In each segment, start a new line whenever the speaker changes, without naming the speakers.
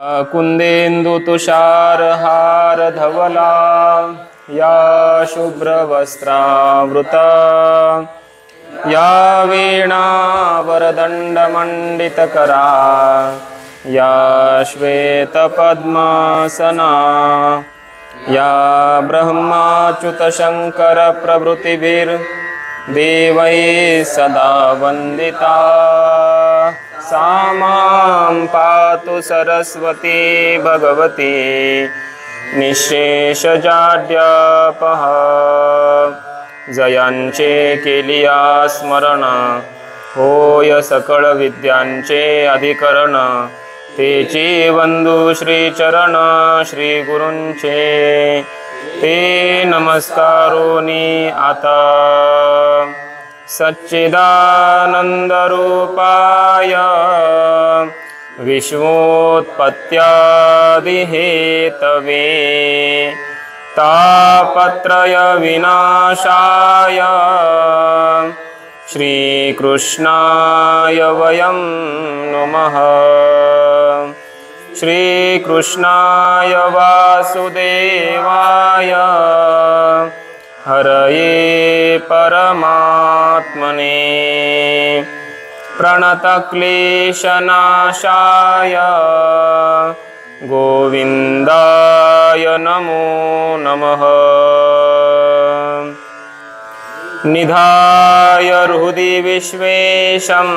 कुंदेन्दु तुषारहार धवला या शुभ्रवस्त्रावृता या वीणा वरदण्डमण्डितकरा या श्वेतपद्मासना या ब्रह्माच्युतशङ्करप्रभृतिभिर्देवैः सदा वन्दिता सा मां पातु सरस्वती भगवती निःशेषजाड्यापः जयांचे केलिया स्मरण होय सकळ विद्यांचे अधिकरण तेची वंदू श्रीचरण श्री गुरूंचे ते नमस्कारोनी आता सच्चिदानंदरूपाय विश्वोत्पत्त्यादिहेतवे तापत्रय विनाशाय श्रीकृष्णाय वयं नुमः। श्रीकृष्णाय वासुदेवाय हरये परमात्मने प्रणतक्लेशनाशाय गोविन्दाय नमो नमः। निधाय हृदि विश्वेशं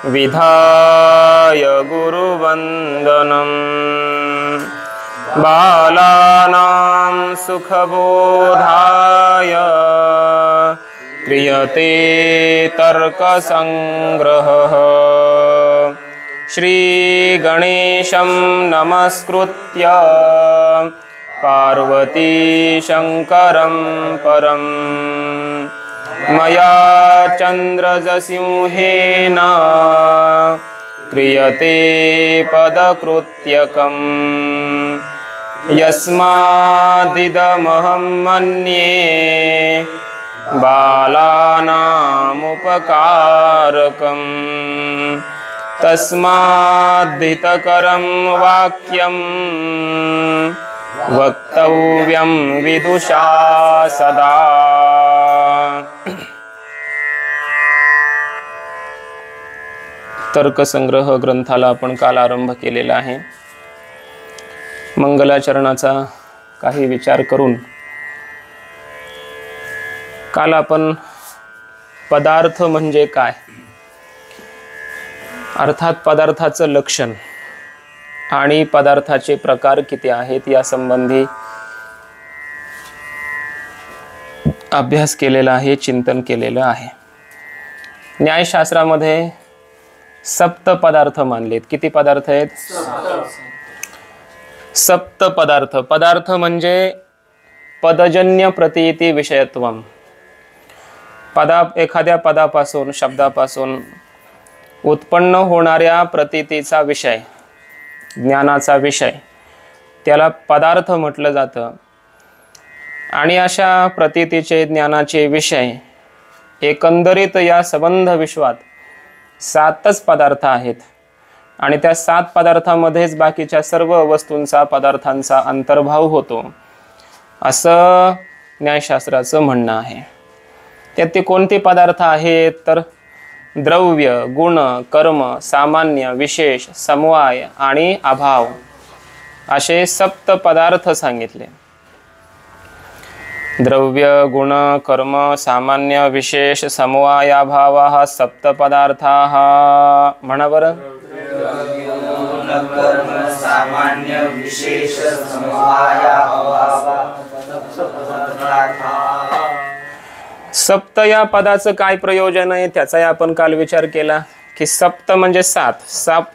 विधाय गुरुवन्दनं बालानां सुखबोधाय क्रियते तर्कसंग्रहः श्रीगणेशं नमस्कृत्य पार्वती शंकरं परं मया चन्द्रजसिंहेन क्रियते पदकृत्यकम् यस्मादिदमहं मन्ये बालानामुपकारकम् तस्माद्धितकरं वाक्यं वक्तव्यं विदुषा सदा। तर्कसंग्रह ग्रंथाला आपण काल आरंभ केलेला आहे। मंगलाचरणाचा काही विचार करून काल आपण पदार्थ म्हणजे काय, अर्थात पदार्थाचं लक्षण आणि पदार्थाचे प्रकार किती आहेत या संबंधी अभ्यास केलेला आहे, चिंतन केलेलं आहे। न्यायशास्त्रामध्ये सप्त पदार्थ मानलेत। किती पदार्थ आहेत? सप्त पदार्थ। पदार्थ म्हणजे पदजन्य प्रतीती विषयत्वम। एखाद्या पदापासून, शब्दापासून उत्पन्न होणाऱ्या प्रतीतीचा विषय, ज्ञानाचा विषय, त्याला पदार्थ म्हटलं जातं। आणि अशा प्रतीतीचे, ज्ञानाचे विषय एकंदरीत या संबंध विश्वात 7च पदार्थ आहेत आणि त्या 7 पदार्थांमध्येच बाकीच्या सर्व वस्तूंचा, पदार्थांचा अंतर्भाव होतो असं न्यायशास्त्राचं म्हणणं आहे। त्यात ते कोणते पदार्थ आहेत तर द्रव्य, गुण, कर्म, सामान्य, विशेष, समवाय आणि अभाव असे सप्त पदार्थ सांगितले। द्रव्य, गुण, कर्म, सामान्य, विशेष, समवाय, अभाव सप्त पदार्थाः। म्हणा बरं।
सामान्य, विशेष, समवाय, अभाव
सप्त या पदाचं काय प्रयोजन आहे त्याचाही आपण काल विचार केला की सप्त म्हणजे 7।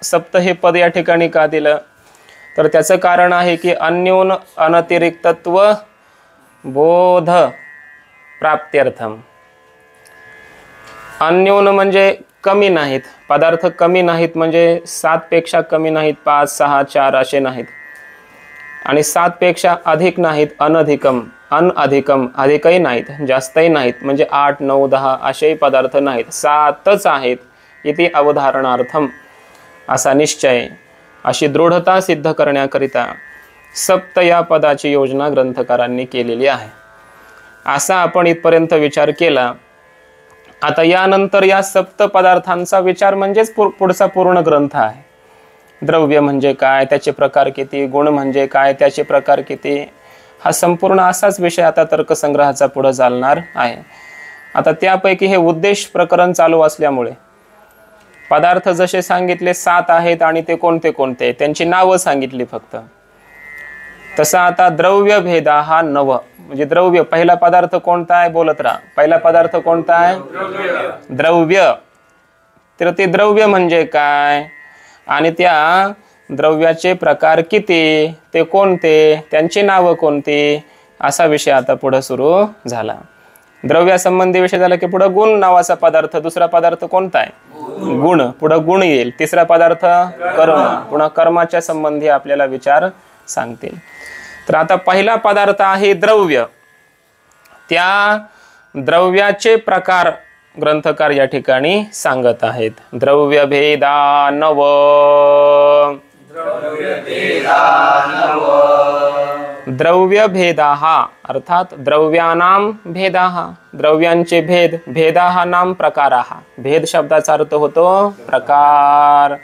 सप्त हे पद या ठिकाणी का दिलं तर त्याचं कारण आहे की अन्योन अनतिरिक्तत्व बोध प्राप्त्यर्थम। अन्योन म्हणजे कमी नाहीत, पदार्थ कमी नाहीत म्हणजे 7 पेक्षा कमी नाहीत, 5, 6, 4 असे नाहीत। आणि 7 पेक्षा अधिक नाहीत, अनधिकम, अनधिकम, अधिकही नाहीत, जास्तही नाहीत, म्हणजे 8, 9, 10 असेही पदार्थ नाहीत, 7च आहेत इति अवधारणार्थम असा निश्चय अशी दृढता सिद्ध करण्याकरिता सप्त या पदाची योजना ग्रंथकारांनी केलेली आहे. असा आपण इथपर्यंत विचार केला. आता यानंतर या सप्त पदार्थांचा विचार म्हणजेच पुढचा पूर्ण ग्रंथ आहे. द्रव्य म्हणजे काय, त्याचे प्रकार किती, गुण म्हणजे काय, त्याचे प्रकार किती, हा संपूर्ण असाच विषय आता तर्कसंग्रहाचा पुढे चालणार आहे. आता त्यापैकी हे उद्देश प्रकरण चालू असल्यामुळे पदार्थ जसे सांगितले 7 आहेत आणि ते कोणते कोणते त्यांची नावं सांगितली फक्त. तसा आता द्रव्य भेदा हा 9 म्हणजे द्रव्य पहिला पदार्थ कोणता आहे बोलत राहा. पहिला पदार्थ कोणता आहे? द्रव्य. तर ते द्रव्य म्हणजे काय आणि त्या द्रव्याचे प्रकार किती, ते कोणते, त्यांची नावं कोणती, असा विषय आता पुढे सुरू झाला. द्रव्यासंबंधी विषय झाला की पुढे गुण नावाचा पदार्थ. दुसरा पदार्थ कोणता आहे? गुण. पुढे गुण येईल. तिसरा पदार्थ कर्म. पुन्हा कर्माच्या संबंधी आपल्याला विचार सांगतील. तर आता पहिला पदार्थ आहे द्रव्य. त्या द्रव्याचे प्रकार ग्रंथकार या ठिकाणी सांगत आहेत. द्रव्य भेदा 9. द्रव्य भेदा हा अर्थात द्रव्यानाम भेदा हा द्रव्यांचे भेद. भेदा हा नाम प्रकार हा. भेद शब्दाचा अर्थ होतो प्रकार.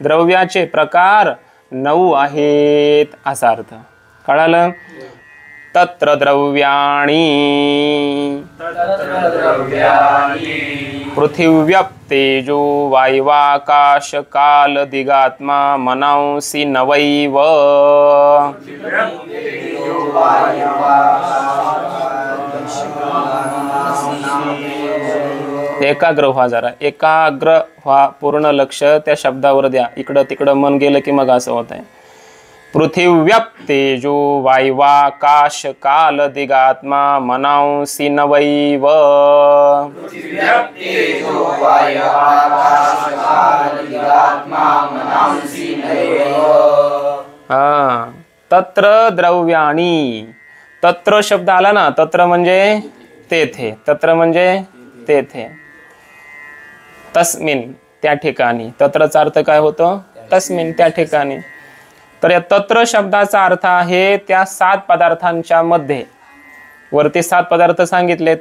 द्रव्याचे प्रकार 9 आहेत असा अर्थ. कळालं? तत्र द्रव्याणी पृथिव्यप तेजो वायवाकाश काल दिगात्मा मनांसी नवैव. एकाग्र व्हा जरा. एकाग्र व्हा. पूर्ण लक्ष त्या शब्दावर द्या. इकडं तिकडं मन गेलं की मग असं होत आहे. पृथिव्यप तेजो वायवाकाश काल दिगात्मा मनांसी नवैव. तत्र द्रव्याणी. तत्र शब्द आला ना. तत्र म्हणजे तेथे. तत्र म्हणजे तेथे. तस्मिन त्या ठिकाणी. तत्रचा अर्थ काय होतो? तस्मिन त्या ठिकाणी. तर या तत्र शब्दाचा अर्थ आहे त्या 7 पदार्थांच्या मध्ये. वरती 7 पदार्थ सांगितलेत.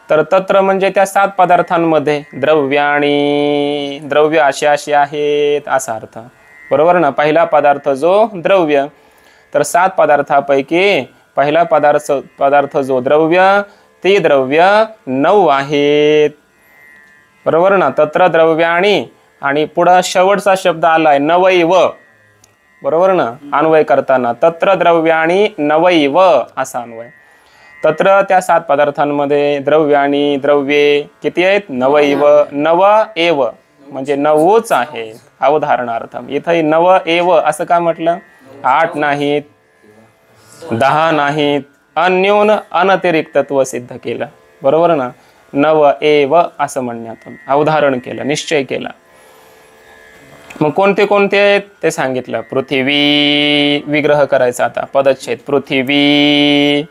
तर तत्र म्हणजे त्या 7 पदार्थांमध्ये. द्रव्याणी द्रव्य असे असे आहेत असा अर्थ. बरोबर ना? पहिला पदार्थ जो द्रव्य. तर 7 पदार्थापैकी पहिला पदार्थ जो द्रव्य, ते द्रव्य 9 आहेत. बरोबर ना? तत्र द्रव्याणी आणि पुढे शेवटचा शब्द आलाय नवैव. बरोबर ना? अन्वय करताना तत्र द्रव्याणी नवैव असा अन्वय. तत्र त्या 7 पदार्थांमध्ये द्रव्याणी द्रव्ये किती आहेत? नवैव. नव एव म्हणजे 9च आहेत. अवधारणार्थम. इथे 9 एव असं का म्हटलं? 8 नाहीत, 10 नाहीत. अन्योन अनतिरिक्तत्व सिद्ध केलं. बरोबर ना? 9 एव असं म्हणण्यातून अवधारण केलं, निश्चय केला. मग कोणते कोणते आहेत ते सांगितलं. पृथ्वी विग्रह करायचा आता. पदच्छेद. पृथ्वी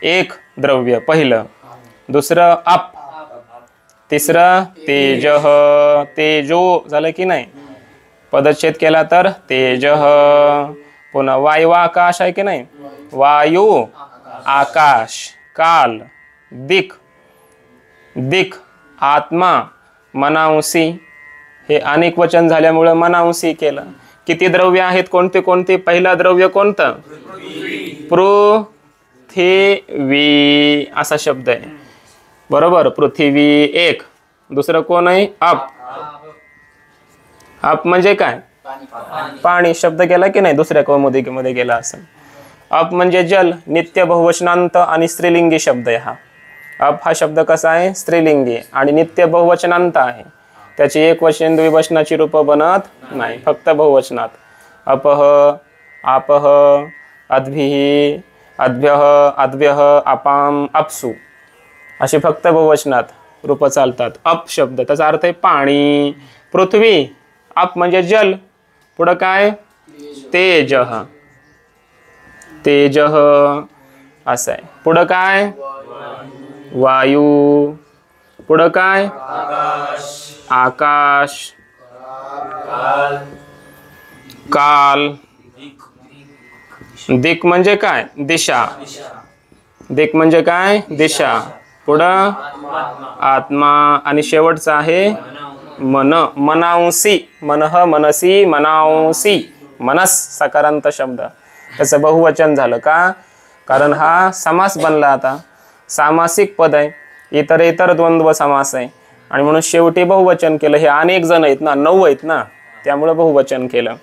एक द्रव्य पहिलं. दुसरं अप. तिसरं तेजः. तेजो झालं की नाही? पदच्छेद केला तर तेजः. पुन्हा वायू आकाश आहे की नाही? वायू आकाश. काल दिक. दिक आत्मा. मनांसी. हे अनेक वचन झाल्यामुळे मनांसी केलं. किती द्रव्य आहेत? कोणते कोणते? पहिला द्रव्य कोणतं? पृथ्वी असा शब्द आहे. बरोबर? पृथ्वी एक. दुसरं कोण आहे? अप. अप म्हणजे काय? पाणी. शब्द गेला की नाही? दुसऱ्या कौमुदीमध्ये गेला असं. अप म्हणजे जल. नित्य बहुवचनांत आणि स्त्रीलिंगी शब्द आहे हा. अप हा शब्द कसा आहे? स्त्रीलिंगी आणि नित्य बहुवचनांत आहे. त्याची एकवचन द्विवचनाची रूप बनत नाही, फक्त बहुवचनात. अपह, आपह, अद्भिः, अद्भ्यः, अद्भ्यः, अपाम, अपसु अशी फक्त बहुवचनात रूप चालतात. अप शब्द त्याचा अर्थ आहे पाणी. पृथ्वी. अप म्हणजे जल. पुढं काय? तेजः. तेजः असं आहे. पुढं काय? वायू. पुढं काय? आकाश. काल, दिक म्हणजे काय? दिशा. दिक म्हणजे काय? दिशा. पुढं आत्मा आणि शेवटचा आहे मन. मनांसी, मनः मनसी मनांसी, मनस सकारांत शब्द, त्याचं बहुवचन झालं का? कारण हा समास बनला. आता सामासिक पद आहे, इतर द्वंद्व समास आहे आणि म्हणून शेवटी बहुवचन केलं. हे अनेक जण आहेत ना, 9 आहेत ना, त्यामुळे बहुवचन केलं.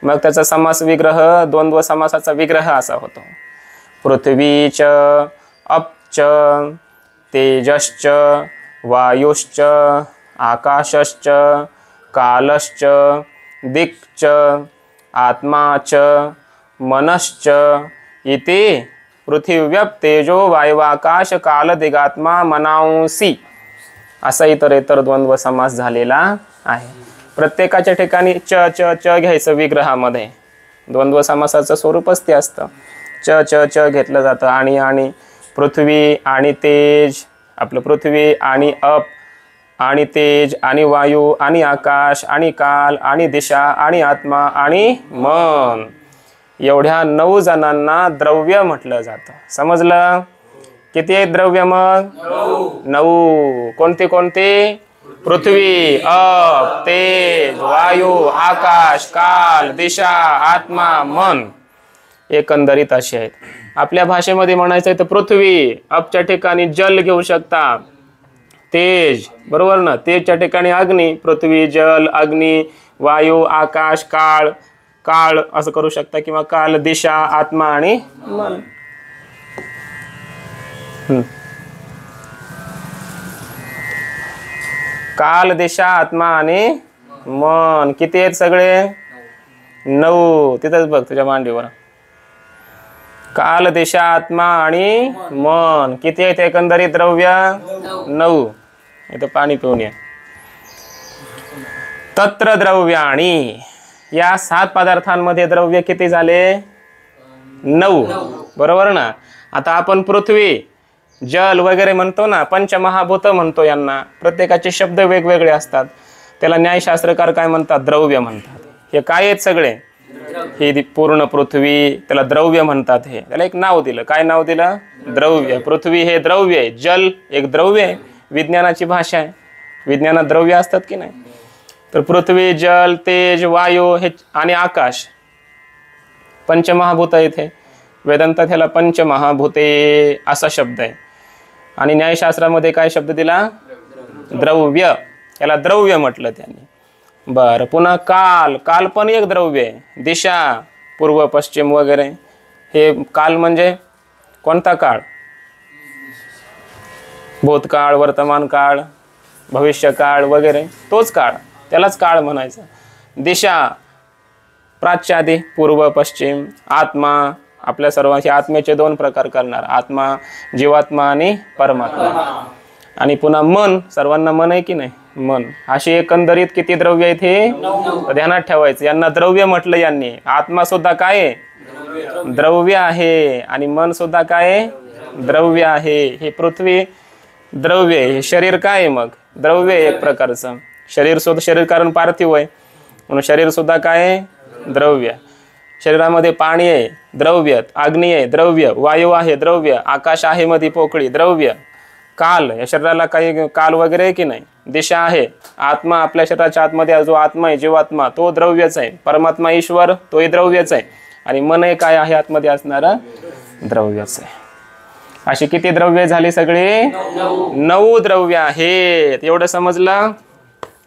मग त्याचा समास विग्रह, द्वंद्व समासाचा विग्रह असा होतो. पृथ्वीच, अपच, तेजश्च, वायुश्च, आकाशश्च, कालश्च, दिक्च, आत्माच, मनश्च इति पृथिव्यप तेजो वायुवाकाश काल दिगात्मा मनांसी असा इतर द्वंद्व समास झालेला आहे. प्रत्येकाच्या ठिकाणी च च च घ्यायचं विग्रहामध्ये. द्वंद्व समासाचं स्वरूपच ते असतं. च च च घेतलं जातं. आणि पृथ्वी आणि तेज, आपलं पृथ्वी आणि अप आणि तेज आणि वायू आणि आकाश आणि काल आणि दिशा आणि आत्मा आणि मन, एवढ्या 9 जणांना द्रव्य म्हटलं जातं. समजलं? किती आहेत द्रव्य मग? 9. कोणते कोणते? पृथ्वी, अप, तेज, वायू, आकाश, काल, दिशा, आत्मा, मन, एकंदरीत असे आहेत. आपल्या भाषेमध्ये म्हणायचं आहे तर पृथ्वी, अपच्या ठिकाणी जल घेऊ शकता, तेज, बरोबर ना, तेजच्या ठिकाणी अग्नी, पृथ्वी, जल, अग्नी, वायू, आकाश, काळ, काळ असं करू शकता, किंवा काल, दिशा, आत्मा आणि मन. काल, दिशा, आत्मा आणि मन किती आहेत सगळे? 9. तिथंच बघ तुझ्या मांडीवर. काल, दिशा, आत्मा आणि मन किती आहेत एकंदरीत द्रव्य? 9. इथं पाणी पिऊन ये. तत्र द्रव्याणी, या 7 पदार्थांमध्ये द्रव्य किती झाले? 9. बरोबर ना. आता आपण पृथ्वी, जल वगैरे म्हणतो ना, पंचमहाभूत म्हणतो यांना. प्रत्येकाचे शब्द वेगवेगळे असतात. त्याला न्यायशास्त्रकार काय म्हणतात? द्रव्य म्हणतात. हे काय आहेत सगळे? ही पूर्ण पृथ्वी, त्याला द्रव्य म्हणतात. हे त्याला एक नाव दिलं. काय नाव दिलं? द्रव्य. पृथ्वी हे द्रव्य आहे. जल एक द्रव्य आहे. विज्ञानाची भाषा आहे. विज्ञानात द्रव्य असतात की नाही? तर पृथ्वी, जल, तेज, वायू हे आणि आकाश पंचमहाभूत आहेत. हे वेदांतात ह्याला पंचमहाभूते असा शब्द आहे. आणि न्यायशास्त्रामध्ये काय शब्द दिला? द्रव्य. याला द्रव्य म्हटलं त्यांनी. बरं, पुन्हा काल, काल पण एक द्रव्य आहे. दिशा, पूर्व, पश्चिम वगैरे, हे काल म्हणजे कोणता काळ? भूतकाळ, वर्तमान काळ, भविष्यकाळ वगैरे, तोच काळ, त्यालाच काळ म्हणायचं. दिशा, प्राच्यादी, पूर्व, पश्चिम. आत्मा, आपल्या सर्वांचे आत्म्याचे 2 प्रकार करणार, आत्मा, जीवात्मा आणि परमात्मा. आणि पुन्हा मन, सर्वांना मन आहे की नाही? मन. अशी एकंदरीत किती द्रव्य आहेत हे ध्यानात ठेवायचं. यांना द्रव्य म्हटलं यांनी. आत्मा सुद्धा काय आहे? द्रव्य आहे. आणि मन सुद्धा काय आहे? द्रव्य आहे. हे पृथ्वी द्रव्य आहे. हे शरीर काय आहे मग? द्रव्य आहे एक प्रकारचं. शरीर सुद्धा, शरीर कारण पार्थिव आहे म्हणून शरीर सुद्धा काय आहे? द्रव्य. शरीरामध्ये पाणी आहे, द्रव्य. अग्नी आहे, द्रव्य. वायू आहे, द्रव्य. आकाश आहे मध्ये पोकळी, द्रव्य. काल, या शरीराला काही काल वगैरे आहे की नाही? दिशा आहे. आत्मा, आपल्या शरीराच्या आतमध्ये जो आत्मा आहे, जीवात्मा, तो द्रव्यच आहे. परमात्मा ईश्वर, तोही द्रव्यच आहे. आणि मन हे काय आहे? आतमध्ये असणारा द्रव्यच आहे. अशी किती द्रव्य झाली सगळे? 9 द्रव्य आहेत. एवढं समजलं?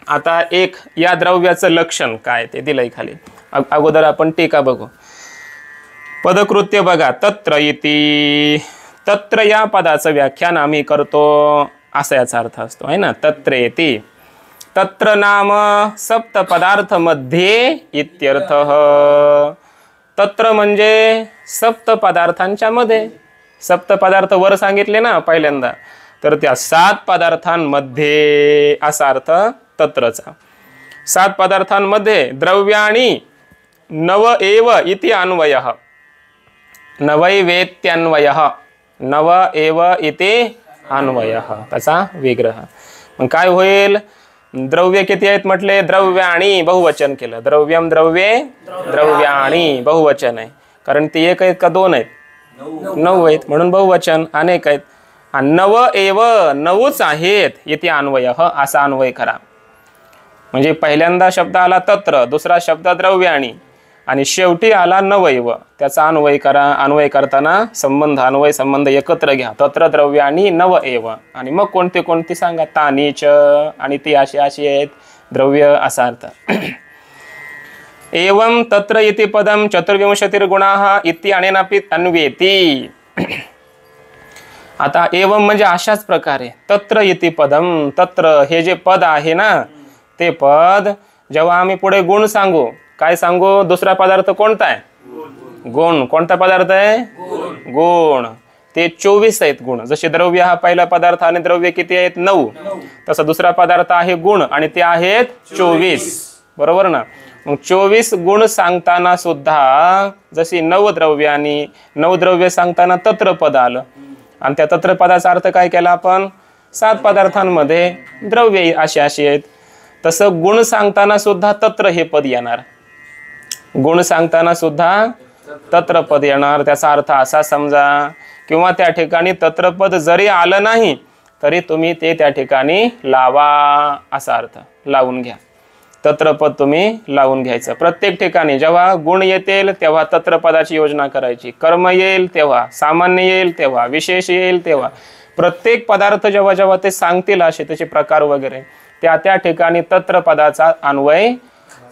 आता एक या द्रव्याचं लक्षण काय ते दिलंय खाली. अगोदर आपण टीका बघू. पदकृत्य बघा. तत्र इति, तत्र या पदाचं व्याख्यान आम्ही करतो असा याचा अर्थ असतो आहे ना. तत्र इति, तत्र नाम सप्त पदार्थ मध्ये इत्यर्थ. तत्र म्हणजे सप्त पदार्थांच्या मध्ये. सप्त पदार्थ वर सांगितले ना पहिल्यांदा, तर त्या 7 पदार्थांमध्ये असा अर्थ तत्रचा. 7 पदार्थांमध्ये द्रव्याणी नव एव इति अन्वयः. नवैवेत्यान्वयः. नव एव इति अन्वयः, त्याचा विग्रह. मग काय होईल? द्रव्य किती आहेत म्हटले? द्रव्याणी बहुवचन केलं. द्रव्यम द्रव्ये द्रव्याणी बहुवचन आहे. कारण ती एक आहेत का दोन आहेत? 9 आहेत म्हणून बहुवचन. अनेक आहेत. आणि नव एव, 9च आहेत इथे अन्वय, असा अन्वय करा. म्हणजे पहिल्यांदा शब्द आला तत्र, दुसरा शब्द द्रव्याणी आणि शेवटी आला नवैव. त्याचा अन्वय करा. अन्वय करताना संबंध, अन्वय संबंध एकत्र घ्या. तत्र द्रव्याणी नव एव. आणि मग कोणती कोणती सांगा? तानीच, आणि ती अशी अशी आहेत द्रव्य, असा अर्थ. एवं तत्र इति पदम चतुर्विंशतिर्गुणाः इति अनेनापि अन्वेति. आता एवं म्हणजे अशाच प्रकारे. तत्र इति पदम, तत्र हे जे पद आहे ना, ते पद जेव्हा आम्ही पुढे गुण सांगू, काय सांगू? दुसरा पदार्थ कोणता आहे? गुण. कोणता पदार्थ आहे? गुण. ते 24 आहेत गुण. जसे द्रव्य हा पहिला पदार्थ आणि द्रव्य किती आहेत? 9. तसा दुसरा पदार्थ आहे गुण आणि ते आहेत 24. बरोबर ना? मग 24 गुण सांगताना सुद्धा जशी 9 द्रव्यानी 9 द्रव्य सांगताना तत्र पद आलं. आणि त्या तत्र पदाचा अर्थ काय केला आपण? 7 पदार्थांमध्ये द्रव्य अशी अशी आहेत. तसं गुण सांगताना सुद्धा तत्र हे पद येणार. गुण सांगताना सुद्धा तत्र पद येणार. त्याचा अर्थ असा समजा, किंवा त्या ठिकाणी तत्र पद जरी आलं नाही तरी तुम्ही ते त्या ठिकाणी लावा, असा अर्थ लावून घ्या. तत्र पद तुम्ही लावून घ्यायचं. प्रत्येक ठिकाणी जेव्हा गुण येतील तेव्हा तत्र पदाची योजना करायची. कर्म येईल तेव्हा, सामान्य येईल तेव्हा, विशेष येईल तेव्हा, प्रत्येक पदार्थ जेव्हा जेव्हा ते सांगतील असे त्याचे प्रकार वगैरे, त्या ठिकाणी तत्र पदाचा अन्वय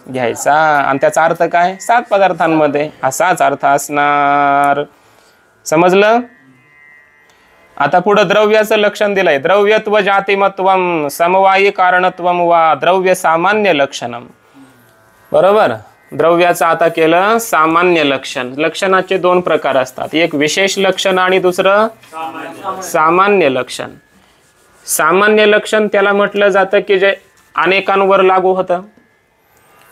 घ्यायचा. आणि त्याचा अर्थ काय? 7 पदार्थांमध्ये असाच अर्थ असणार. समजलं? आता पुढे द्रव्याचं लक्षण दिलंय. द्रव्यत्व जातिमत्वम समवायी कारणत्वम वा द्रव्य सामान्य लक्षणम. बरोबर? द्रव्याचं आता केलं सामान्य लक्षण. लक्षणाचे 2 प्रकार असतात. एक विशेष लक्षण आणि दुसरं सामान्य लक्षण. सामान्य लक्षण त्याला म्हटलं जातं की जे अनेकांवर लागू होतं,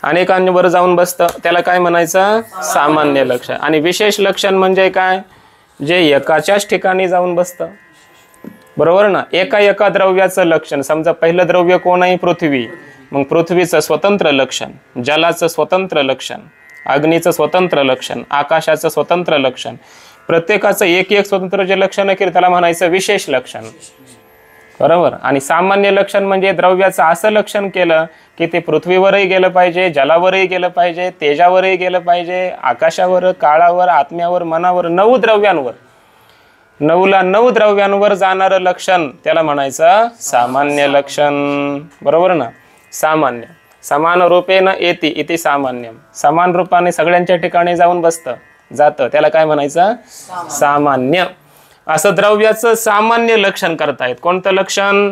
अनेकांवर जाऊन बसतं, त्याला काय म्हणायचं? सामान्य लक्षण. आणि विशेष लक्षण म्हणजे काय? जे एकाच्याच ठिकाणी जाऊन बसतं. बरोबर ना? एका द्रव्याचं लक्षण. समजा पहिलं द्रव्य कोण आहे? पृथ्वी. मग पृथ्वीचं स्वतंत्र लक्षण, जलाचं स्वतंत्र लक्षण, अग्नीचं स्वतंत्र लक्षण, आकाशाचं स्वतंत्र लक्षण, प्रत्येकाचं एक स्वतंत्र जे लक्षण केलं त्याला म्हणायचं विशेष लक्षण. बरोबर? आणि सामान्य लक्षण म्हणजे द्रव्याचं असं लक्षण केलं की ते पृथ्वीवरही गेलं पाहिजे, जलावरही गेलं पाहिजे, तेजावरही गेलं पाहिजे, आकाशावर, काळावर, आत्म्यावर, मनावर, 9 द्रव्यांवर, 9 द्रव्यांवर जाणारं लक्षण त्याला म्हणायचं सामान्य लक्षण. बरोबर ना? सामान्य. समान रूपेन येती इति सामान्यम. समान रूपाने सगळ्यांच्या ठिकाणी जाऊन जातं त्याला काय म्हणायचं? सामान्य. असं द्रव्याचं सामान्य लक्षण करतायत. कोणतं लक्षण?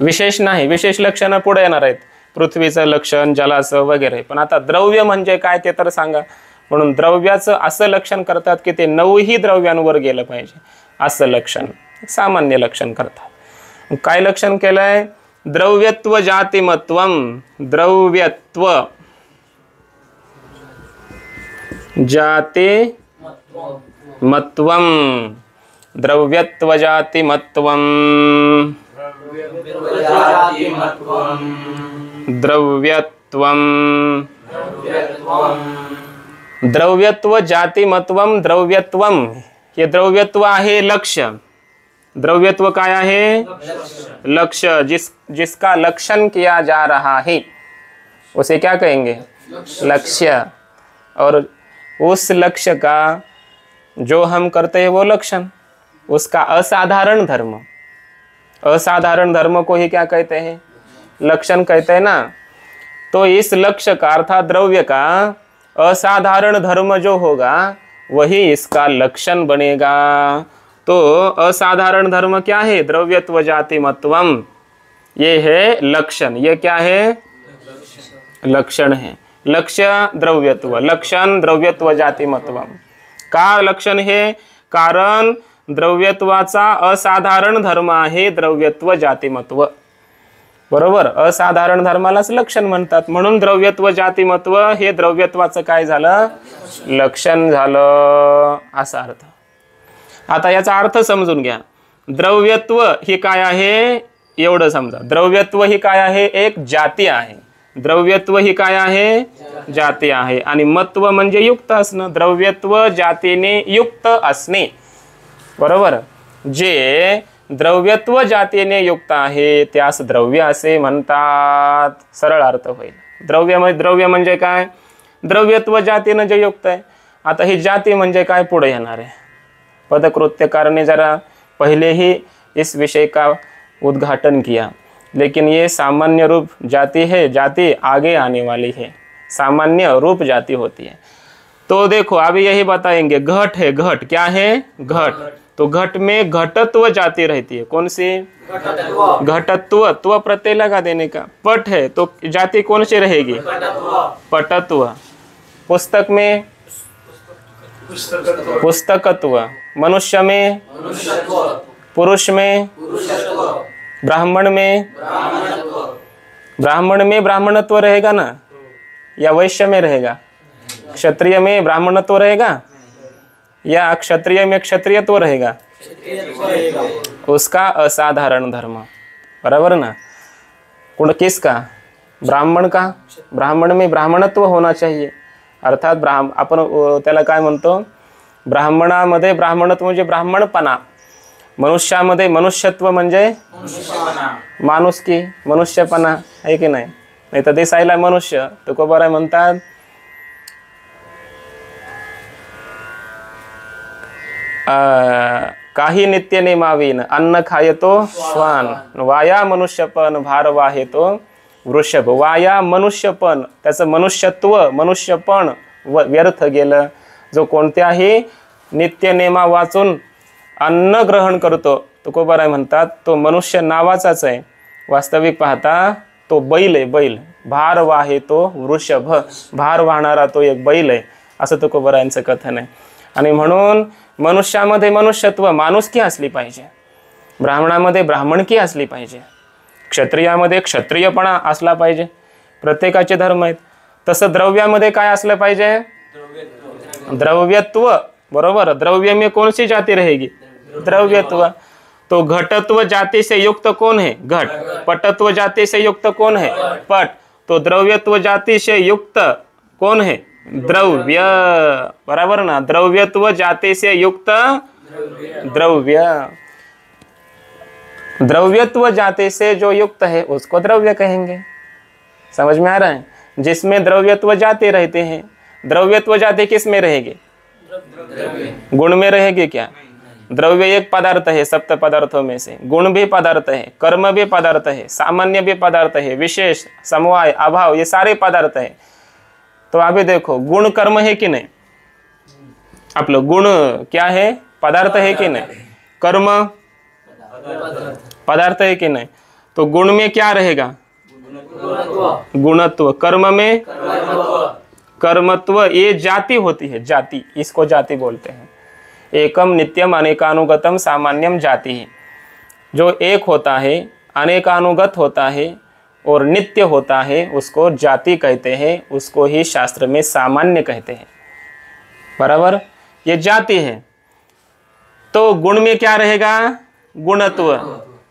विशेष नाही. विशेष लक्षण पुढे येणार आहेत. पृथ्वीचं लक्षण, जलाचं वगैरे. पण आता द्रव्य म्हणजे काय ते तर सांगा. म्हणून द्रव्याचं असं लक्षण करतात की ते 9ही द्रव्यांवर गेलं पाहिजे, असं लक्षण सामान्य लक्षण करतात. काय लक्षण केलंय? द्रव्यत्व जातिमत्वम. द्रव्यत्व जातिमत्वम. द्रव्यत्व जातिमत्वम. द्रव्यत्वम. द्रव्यत्व जातिमत्वम. द्रव्यत्वम हे द्रव्यत्व आहे लक्ष्य. द्रव्यत्व काय आहे? लक्ष्य. जिसका लक्षण किया जा रहा है उसे क्या कहेंगे? लक्ष्य. और उस लक्ष्य का जो हम करते हैं वो लक्षण, उसका असाधारण धर्म. असाधारण धर्म को ही क्या कहते हैं? लक्षण कहते हैं ना. तो इस लक्ष्य का अर्थात द्रव्य का असाधारण धर्म जो होगा वही इसका लक्षण बनेगा. तो असाधारण धर्म क्या है? द्रव्यत्व जातिमत्वम. ये है लक्षण. ये क्या है? लक्षण है. लक्ष्य द्रव्यत्व, लक्षण द्रव्यत्व जातिमत्वम. का लक्षण हे? कारण द्रव्यत्वाचा असाधारण धर्म आहे द्रव्यत्व जातिमत्व. बरोबर? असाधारण धर्मालाच लक्षण म्हणतात. म्हणून द्रव्यत्व जातिमत्व हे द्रव्यत्वाचं काय झालं? लक्षण झालं, असा अर्थ. आता याचा अर्थ समजून घ्या. द्रव्यत्व हे काय आहे? एवढं समजा. द्रव्यत्व ही काय आहे? एक जाती आहे. द्रव्यत्व ही काय आहे? जाती आहे. आणि मत्व म्हणजे युक्त असणं. द्रव्यत्व जातीने युक्त असणे. बरोबर. जे द्रव्यत्व जातीने युक्त आहे त्यास द्रव्य असे म्हणतात. सरळ अर्थ होईल. द्रव्य म्हणजे काय? द्रव्यत्व जातीनं जे युक्त आहे. आता ही जाती म्हणजे काय पुढे येणार आहे. पदकृत्यकार ने जरा पहले ही इस विषय का उद्घाटन किया, लेकिन ये सामान्य रूप जाति है. जाति आगे आने वाली है. सामान्य रूप जाति होती है. तो देखो अभी यही बताएंगे. घट है. घट क्या है? घट. तो घट में घटत्व जाति रहती है. कौन सी? घटत्व. त्व प्रत्यय लगा देने का. पट है तो जाति कौन सी रहेगी? पटत्व. पुस्तक में पुस्तकत्व. मनुष्य में पुरुष में, ब्राह्मण में ब्राह्मणत्व रहेगा ना, या वैश्य में रहेगा? क्षत्रिय में ब्राह्मणत्व रहेगा या क्षत्रिय में क्षत्रियत्व रहेगा? उसका असाधारण धर्म. बराबर ना. किसका? ब्राह्मण का. ब्राह्मण में ब्राह्मणत्व होना चाहिए. अर्थात आपण त्याला काय म्हणतो? ब्राह्मणामध्ये ब्राह्मणत्व म्हणजे ब्राह्मणपणा. मनुष्यामध्ये मनुष्यत्व म्हणजे माणुसकी, मनुष्यपणा आहे की नाही? नाही तर दिसायला मनुष्य तुकोबाराय म्हणतात काही नित्य नेमावीन अन्न खायतो श्वान, वाया मनुष्यपण भार वाहेतो वृषभ. वाया मनुष्यपण, त्याचं मनुष्यत्व मनुष्यपण व्यर्थ गेलं. जो कोणत्याही नित्य नेमा वाचून अन्न ग्रहण करतो तुकोबाराय म्हणतात तो मनुष्य नावाचाच आहे. वास्तविक पाहता तो बैल आहे. बैल. भार वाहे तो वृषभ. भार वाहणारा तो एक बैल आहे असं तुकोबारायांचं कथन आहे. आणि म्हणून मनुष्यामध्ये मनुष्यत्व माणुसकी असली पाहिजे. ब्राह्मणामध्ये ब्राह्मणकी असली पाहिजे. क्षत्रियामध्ये क्षत्रियपणा असला पाहिजे. प्रत्येकाचे धर्म आहेत. तसं द्रव्यामध्ये काय असलं पाहिजे? द्रव्यत्व. बरोबर. द्रव्य में कौन सी जाति रहेगी? द्रव्यत्व. तो घटत्व जाति से युक्त कौन है? घट. पटत्व जाति से युक्त कौन है? पट. तो द्रव्यत्व जाति से युक्त कौन है? द्रव्य. बराबर ना. द्रव्यत्व जाति से युक्त द्रव्य. द्रव्यत्व जाति से जो युक्त है उसको द्रव्य कहेंगे. समझ में आ रहा है? जिसमें द्रव्यत्व जाति रहते हैं. द्रव्यत्व जाति किस में रहेगी? गुण में रहेगी क्या? द्रव्य एक पदार्थ है सप्त पदार्थों में से. गुण भी पदार्थ है, कर्म भी पदार्थ है, सामान्य भी पदार्थ है, विशेष, समवाय, अभाव, ये सारे पदार्थ है. तो अभी देखो गुण कर्म है कि नहीं? आप लोग गुण क्या है? पदार्थ है कि नहीं? कर्म पदार्थ है कि नहीं? तो गुण में क्या रहेगा? गुणत्व. कर्म में कर्मत्व. ये जाति होती है. जाति, इसको जाति बोलते हैं. एकम नित्यम अनेकानुगतम सामान्यम जाति. जो एक होता है, अनेकानुगत होता है और नित्य होता है उसको जाति कहते हैं. उसको ही शास्त्र में सामान्य कहते हैं. बराबर. ये जाति है. तो गुण में क्या रहेगा? गुणत्व.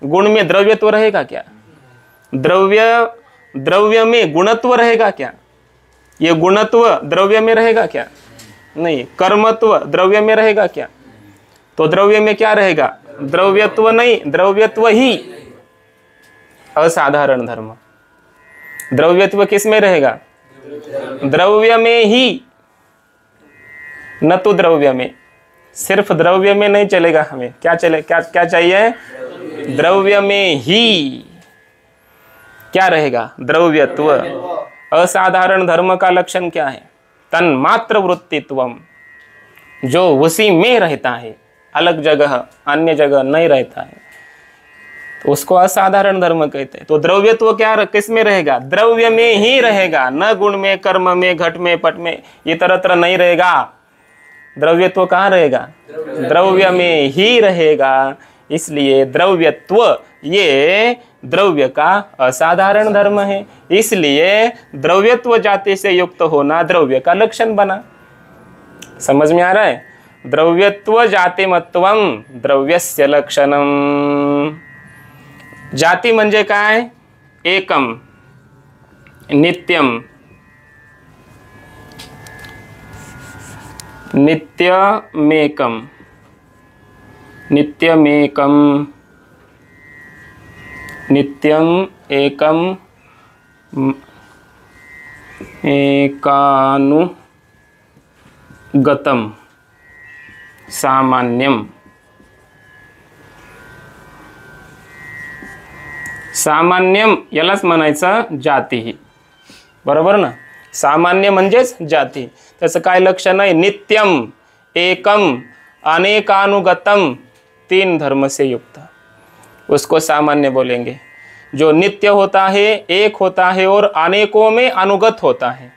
गुण में द्रव्यत्व रहेगा क्या? द्रव्य में गुणत्व रहेगा क्या? ये गुणत्व द्रव्य में रहेगा क्या? नहीं. कर्मत्व द्रव्य में रहेगा क्या? तो द्रव्य में क्या रहेगा? द्रव्यत्व नहीं, द्रव्यत्व ही. असाधारण धर्म. द्रव्यत्व किस में रहेगा? द्रव्य में ही, न तो द्रव्य में. सिर्फ द्रव्य में नहीं चलेगा. हमें क्या चाहिए? द्रव्य में ही क्या रहेगा? द्रव्यत्व. असाधारण धर्म का लक्षण क्या है? तन्मात्र वृत्तित्वम. जो उसी में रहता है, अलग जगह अन्य जगह नहीं रहता है, तो उसको असाधारण धर्म कहते हैं. तो द्रव्यत्व क्या किस में रहेगा? द्रव्य में ही रहेगा. न गुण में, कर्म में, घट में, पट में, इतरत्र नहीं रहेगा. द्रव्यत्व कहाँ रहेगा? द्रव्य में ही रहेगा. इसलिए द्रव्यत्व ये द्रव्य का असाधारण धर्म है. इसलिए द्रव्यत्व जाति से युक्त होना द्रव्य का लक्षण बना. समझ में आ रहा है? द्रव्यत्व जातिमत्वम द्रव्यस्य लक्षणम. जाती म्हणजे काय? एकम, नित्यम, नित्यमेकम, नित्यमेकम, नित्यम एकम, एकानुगतम, सामान्यम। सामान्यम यालाच म्हणायचं जाती, बरोबर ना? सामान्य म्हणजेच जाती। त्याचं काय लक्षण आहे? नित्यम, एकम, अनेकानुगतम, 3 धर्म से युक्त, उसको सामान्य बोलेंगे। जो नित्य होता है, एक होता है और अनेकों में अनुगत होता है,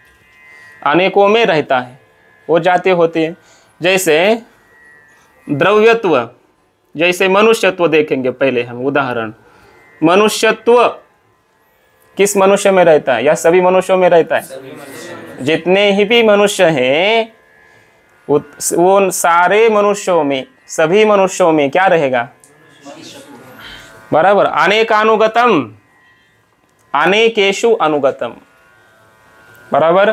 अनेकों में रहता है, वो जाति होती है। जैसे द्रव्यत्व, जैसे मनुष्यत्व देखेंगे पहले हम उदाहरण। मनुष्यत्व किस मनुष्य में रहता है? या सभी मनुष्यों में रहता है? जितने ही भी मनुष्य हैं वो सारे मनुष्यों में, सभी मनुष्यों में क्या रहेगा? बराबर। अनेकानुगतम, अनेकेषु अनुगतम, बराबर।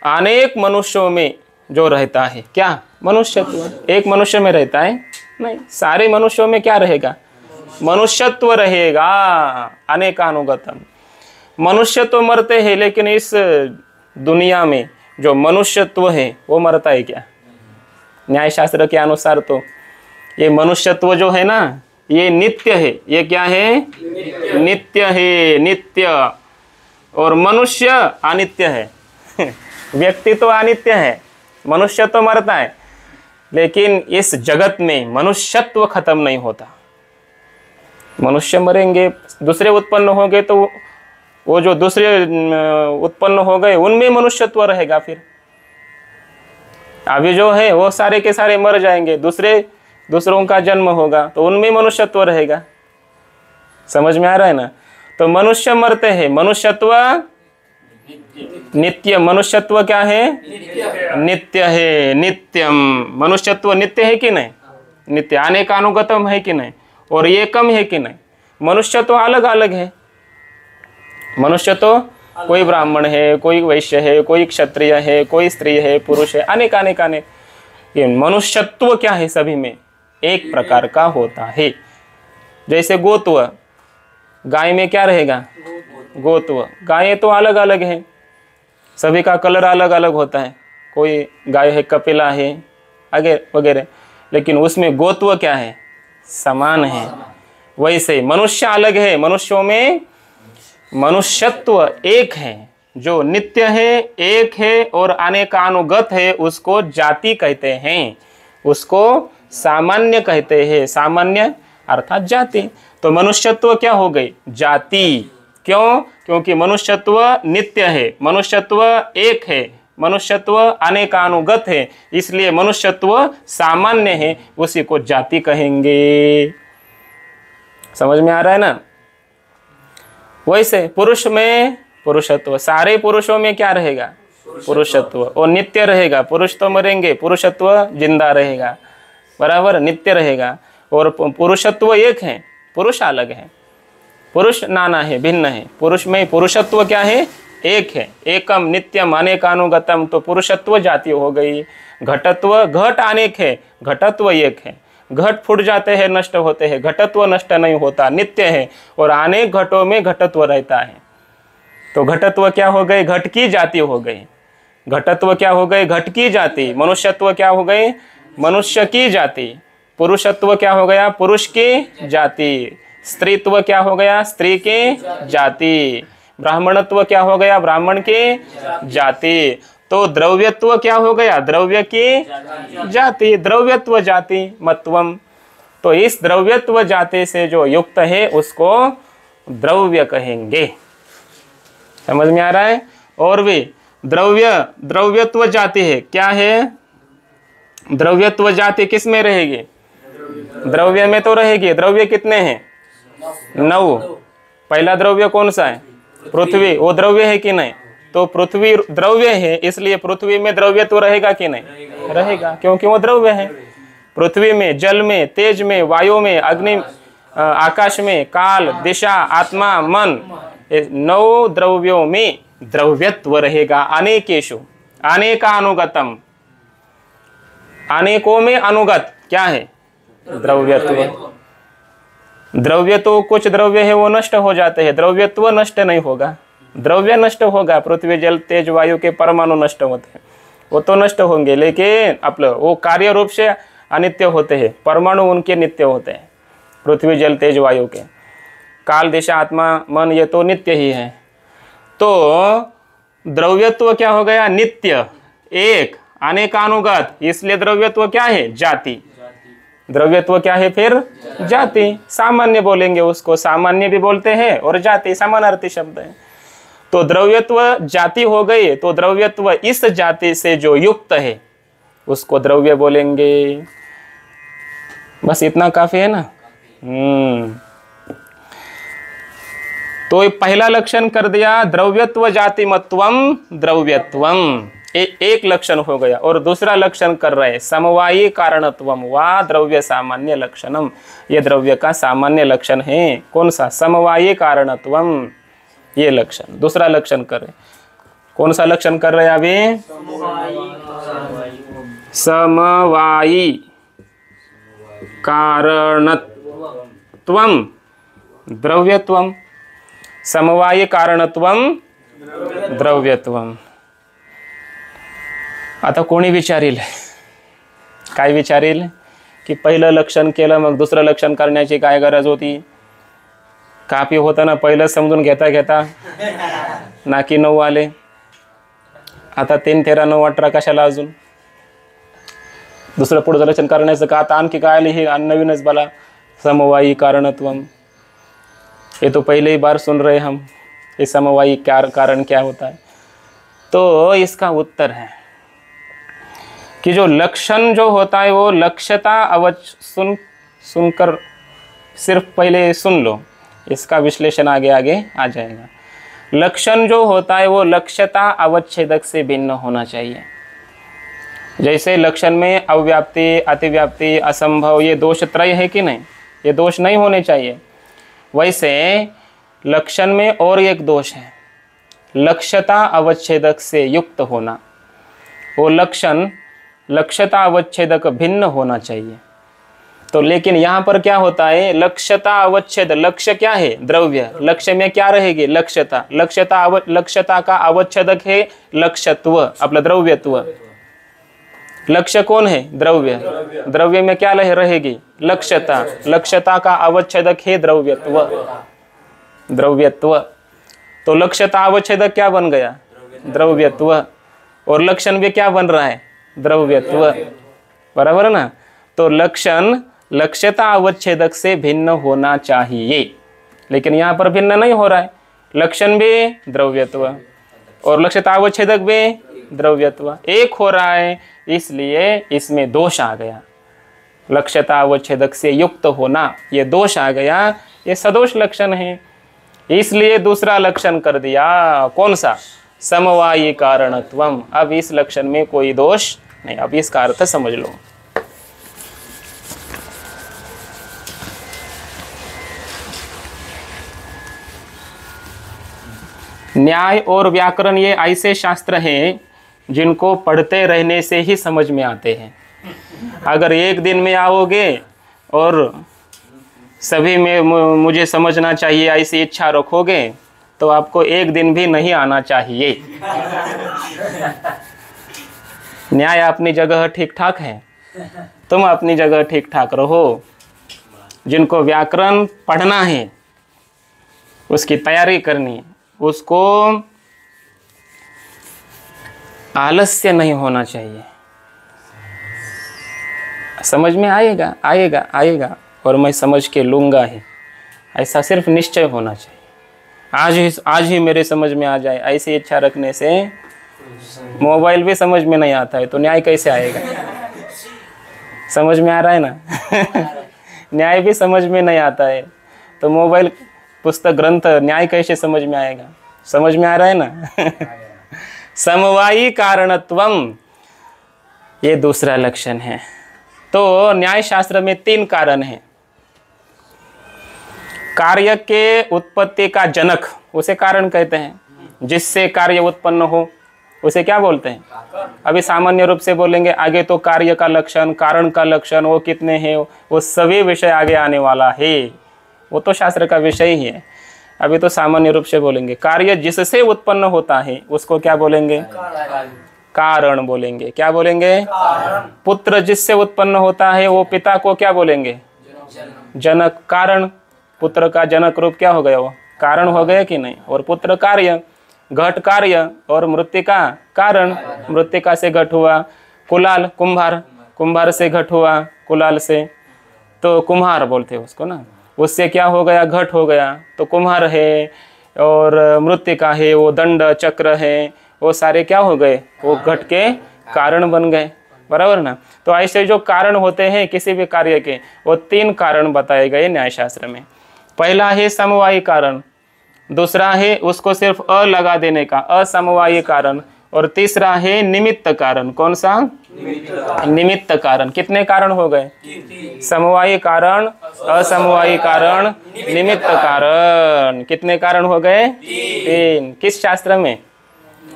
अनेक मनुष्यों में जो रहता है क्या? मनुष्यत्व। एक मनुष्य में रहता है नहीं, सारे मनुष्यों में क्या रहेगा? मनुष्यत्व रहेगा। अनेकानुगतम। मनुष्य तो मरते हैं, लेकिन इस दुनिया में जो मनुष्यत्व है वो मरता है क्या? न्याय शास्त्र के अनुसार तो ये मनुष्यत्व जो है ना, ये नित्य है। ये क्या है? नित्य है, नित्य। और मनुष्य अनित्य है। व्यक्ति तो अनित्य है, मनुष्य तो मरता है, लेकिन इस जगत में मनुष्यत्व खत्म नहीं होता। मनुष्य मरेंगे, दूसरे उत्पन्न होंगे, तो वो जो दूसरे उत्पन्न हो गए उनमें मनुष्यत्व रहेगा। फिर अभी जो है वो सारे के सारे मर जाएंगे, दूसरों का जन्म होगा, तो उनमें मनुष्यत्व रहेगा। समझ में आ रहा है ना? तो मनुष्य मरते हैं, मनुष्यत्व नित्य। मनुष्यत्व क्या है? नित्य है, नित्यम। मनुष्यत्व नित्य है कि नहीं? नित्य। अनेकानुगतम है कि नहीं? और एकम है कि नहीं? मनुष्य तो अलग अलग है। मनुष्य तो कोई ब्राह्मण है, कोई वैश्य है, कोई क्षत्रिय है, कोई स्त्री है, पुरुष है, अनेक अनेक अनेक। ये मनुष्यत्व क्या है? सभी में एक प्रकार का होता है। जैसे गोत्व, गाय में क्या रहेगा? गोत्व। गायें तो अलग अलग हैं, सभी का कलर अलग अलग होता है। कोई गाय है कपिला है वगैरह, लेकिन उसमें गोत्व क्या है? समान है। वैसे मनुष्य अलग है, मनुष्यों में मनुष्यत्व एक है, जो नित्य है, एक है और अनेकानुगत है, उसको जाति कहते हैं, उसको सामान्य कहते हैं। सामान्य अर्थात जाति। तो मनुष्यत्व क्या हो गई? जाति। क्यों? क्योंकि मनुष्यत्व नित्य है, मनुष्यत्व एक है, मनुष्यत्व अनेकानुगत है, इसलिए मनुष्यत्व सामान्य है, उसी को जाति कहेंगे। समझ में आ रहा है ना? वैसे पुरुष में पुरुषत्व, सारे पुरुषों में क्या रहेगा? पुरुषत्व। और नित्य रहेगा। पुरुष तो मरेंगे, पुरुषत्व जिंदा रहेगा, बराबर, नित्य रहेगा। और पुरुषत्व एक है, पुरुष अलग है। पुरुष नाना है, भिन्न है। पुरुष में पुरुषत्व क्या है? एक है, एकम, नित्यम, अनेकानुगतम। तो पुरुषत्व जाति हो गई। घटत्व, घट अनेक है, घटत्व एक है। घट फूट जाते हैं, नष्ट होते हैं, घटत्व नष्ट नहीं होता, नित्य है। और अनेक घटों में घटत्व रहता है। तो घटत्व क्या हो गए? घट की जाति हो गई। घटत्व क्या हो गए? घट की जाति। मनुष्यत्व क्या हो गए? मनुष्य की जाति। पुरुषत्व क्या हो गया? पुरुष की जाति। स्त्रीत्व क्या हो गया? स्त्री की जाति। ब्राह्मणत्व क्या हो गया? ब्राह्मण की जाति। तो द्रव्यत्व क्या हो गया? द्रव्य की जाति। द्रव्यत्व जाति मत्वम। तो इस द्रव्यत्व जाति से जो युक्त है उसको द्रव्य कहेंगे। समझ में आ रहा है? और भी द्रव्यत्व जाति है। क्या है? द्रव्यत्व जाति किस में रहेगी? द्रव्य में तो रहेगी। द्रव्य कितने हैं? 9। पहला द्रव्य कौन सा है? पृथ्वी। वो द्रव्य है कि नहीं? तो पृथ्वी द्रव्य है, इसलिए पृथ्वी में द्रव्य तो रहेगा कि नहीं? रहेगा, क्योंकि वो द्रव्य है। पृथ्वी में, जल में, तेज में, वायु में, आकाश में, काल, दिशा, आत्मा, मन, ये 9 द्रव्यों में द्रव्यत्व रहेगा। अनेकेशु, अनेकानुगतम, अनेकों में अनुगत क्या है? द्रव्यत्व। द्रव्य तो कुछ द्रव्य है वो नष्ट हो जाते हैं, द्रव्यत्व नष्ट नहीं होगा। द्रव्य नष्ट होगा, पृथ्वी जल तेज वायु के परमाणु नष्ट होते हैं, वो तो नष्ट होंगे, लेकिन अपने वो कार्य रूप से अनित्य होते हैं, परमाणु उनके नित्य होते हैं, पृथ्वी जल तेज वायु के। काल, दिशा, आत्मा, मन ये तो नित्य ही है। तो द्रव्यत्व क्या हो गया? नित्य, एक, अनेकानुगत, इसलिए द्रव्यत्व क्या है? जाति। द्रव्यत्व क्या है फिर? जाति। सामान्य बोलेंगे उसको, सामान्य भी बोलते हैं और जाति समानार्थी शब्द है। तो द्रव्यत्व जाति हो गई, तो द्रव्यत्व इस जाति से जो युक्त है उसको द्रव्य बोलेंगे। बस इतना काफी है ना? तो ये पहला लक्षण कर दिया, द्रव्यत्व जातिमत्वम द्रव्यत्वम, एक लक्षण हो गया। और दूसरा लक्षण कर रहे समवायी कारणत्वम वा द्रव्य सामान्य लक्षणम, ये द्रव्य का सामान्य लक्षण है। कौन सा? समवायी कारणत्वम, ये लक्षण दूसरा लक्षण कर रहे। कौन सा लक्षण कर रहे अभी? समवायी कारणत्वम द्रव्यत्वम, समवायी कारणत्वम द्रव्यत्वम। आता कोणी विचारील, काय विचारील की पहिलं लक्षण केलं मग दुसरं लक्षण करण्याची काय गरज होती? काफी होतं ना पहिलं समजून घेता घेता, ना की 9 आले, आता 3, 13, 9, 18 कशाला अजून? दुसरं पुढचं लक्षण करण्याचं का? आता आणखी काय आले हे नवीनच बोला, समवायी कारणत्वम। ये तो पहले ही बार सुन रहे हम, ये समवायी कारण क्या होता है? तो इसका उत्तर है कि जो लक्षण जो होता है वो लक्ष्यता सुनकर सिर्फ पहले सुन लो, इसका विश्लेषण आगे आगे आ जाएगा। लक्षण जो होता है वो लक्ष्यता अवच्छेदक से भिन्न होना चाहिए। जैसे लक्षण में अव्याप्ति, अतिव्याप्ति, असंभव ये दोष त्रय है कि नहीं? ये दोष नहीं होने चाहिए। वैसे लक्षण में और एक दोष है, लक्ष्यता अवच्छेदक से युक्त होना। वो लक्षण लक्ष्यता अवच्छेदक भिन्न होना चाहिए। तो लेकिन यहाँ पर क्या होता है? लक्ष्यता अवच्छेद, लक्ष्य क्या है? द्रव्य। लक्ष्य में क्या रहेगी? लक्ष्यता। लक्ष्यता का अवच्छेदक है लक्ष्यत्व, अपना द्रव्यत्व। लक्ष्य कौन है? द्रव्य। द्रव्य में क्या रहेगी? लक्ष्यता। लक्ष्यता का अवच्छेदक है द्रव्यत्व, द्रव्यत्व। तो लक्ष्यता अवच्छेदक क्या बन गया? द्रव्यत्व। और लक्षण भी क्या बन रहा है? द्रव्यत्व। बराबर ना? तो लक्षण लक्ष्यता अवच्छेदक से भिन्न होना चाहिए, लेकिन यहाँ पर भिन्न नहीं हो रहा है। लक्षण भी द्रव्यत्व और लक्ष्यता अवच्छेदक भी द्रव्यत्व एक हो रहा है, इसलिए इसमें दोष आ गया। लक्ष्यता अवच्छेदक से युक्त होना, ये दोष आ गया, ये सदोष लक्षण है, इसलिए दूसरा लक्षण कर दिया। कौन सा? समवायी कारणत्वम। अब इस लक्षण में कोई दोष नहीं। अब इसका अर्थ समझ लो। न्याय और व्याकरण ये ऐसे शास्त्र हैं जिनको पढ़ते रहने से ही समझ में आते हैं। अगर एक दिन में आओगे और सभी में मुझे समझना चाहिए ऐसी इच्छा रखोगे तो आपको एक दिन भी नहीं आना चाहिए। न्याय अपनी जगह ठीक ठाक है, तुम अपनी जगह ठीक ठाक रहो। जिनको व्याकरण पढ़ना है, उसकी तैयारी करनी है, उसको आलस्य नहीं होना चाहिए। समझ में आएगा, आएगा, आएगा और मैं समझ के लूँगा ही, ऐसा सिर्फ निश्चय होना चाहिए। आज ही मेरे समझ में आ जाए, ऐसी इच्छा रखने से मोबाइल भी समझ में नहीं आता है तो न्याय कैसे आएगा? समझ में आ रहा है ना? न्याय भी समझ में नहीं आता है तो मोबाइल, पुस्तक, ग्रंथ, न्याय कैसे समझ में आएगा? समझ में आ रहा है ना? समवायी कारणत्वम, ये दूसरा लक्षण है। तो न्याय शास्त्र में 3 कारण हैं। कार्य के उत्पत्ति का जनक उसे कारण कहते हैं, जिससे कार्य उत्पन्न हो उसे क्या बोलते हैं? अभी सामान्य रूप से बोलेंगे, आगे तो कार्य का लक्षण, कारण का लक्षण, वो कितने हैं, वो सभी विषय आगे आने वाला है, वो तो शास्त्र का विषय ही है। अभी तो सामान्य रूप से बोलेंगे, कार्य जिससे उत्पन्न होता है उसको क्या बोलेंगे? कारण बोलेंगे। क्या बोलेंगे? पुत्र जिससे उत्पन्न होता है वो पिता को क्या बोलेंगे? जनक। कारण, पुत्र का जनक रूप क्या हो गया? वो कारण हो गया कि नहीं? और पुत्र कार्य, घट कार्य और मृत्तिका कारण, मृत्तिका से घट हुआ। कुलाल कुम्हार, कुम्हार से घट हुआ, कुलाल से तो कुम्हार बोलते हैं उसको ना, उससे क्या हो गया? घट हो गया, तो कुम्हार है। और मृत्तिका है, वो दंड चक्र है, वो सारे क्या हो गए? वो घट के कारण बन गए, बराबर ना। तो ऐसे जो कारण होते हैं किसी भी कार्य के, वो 3 कारण बताए गए न्यायशास्त्र में। पहला है समवायी कारण, दूसरा है उसको सिर्फ अ लगा देने का असमवायी कारण, और तीसरा है निमित्त कारण। कौन सा? निमित्त कारण। कितने कारण हो गए? समवायी कारण, असमवायी कारण, निमित्त कारण। कितने कारण हो गए? 3। किस शास्त्र में?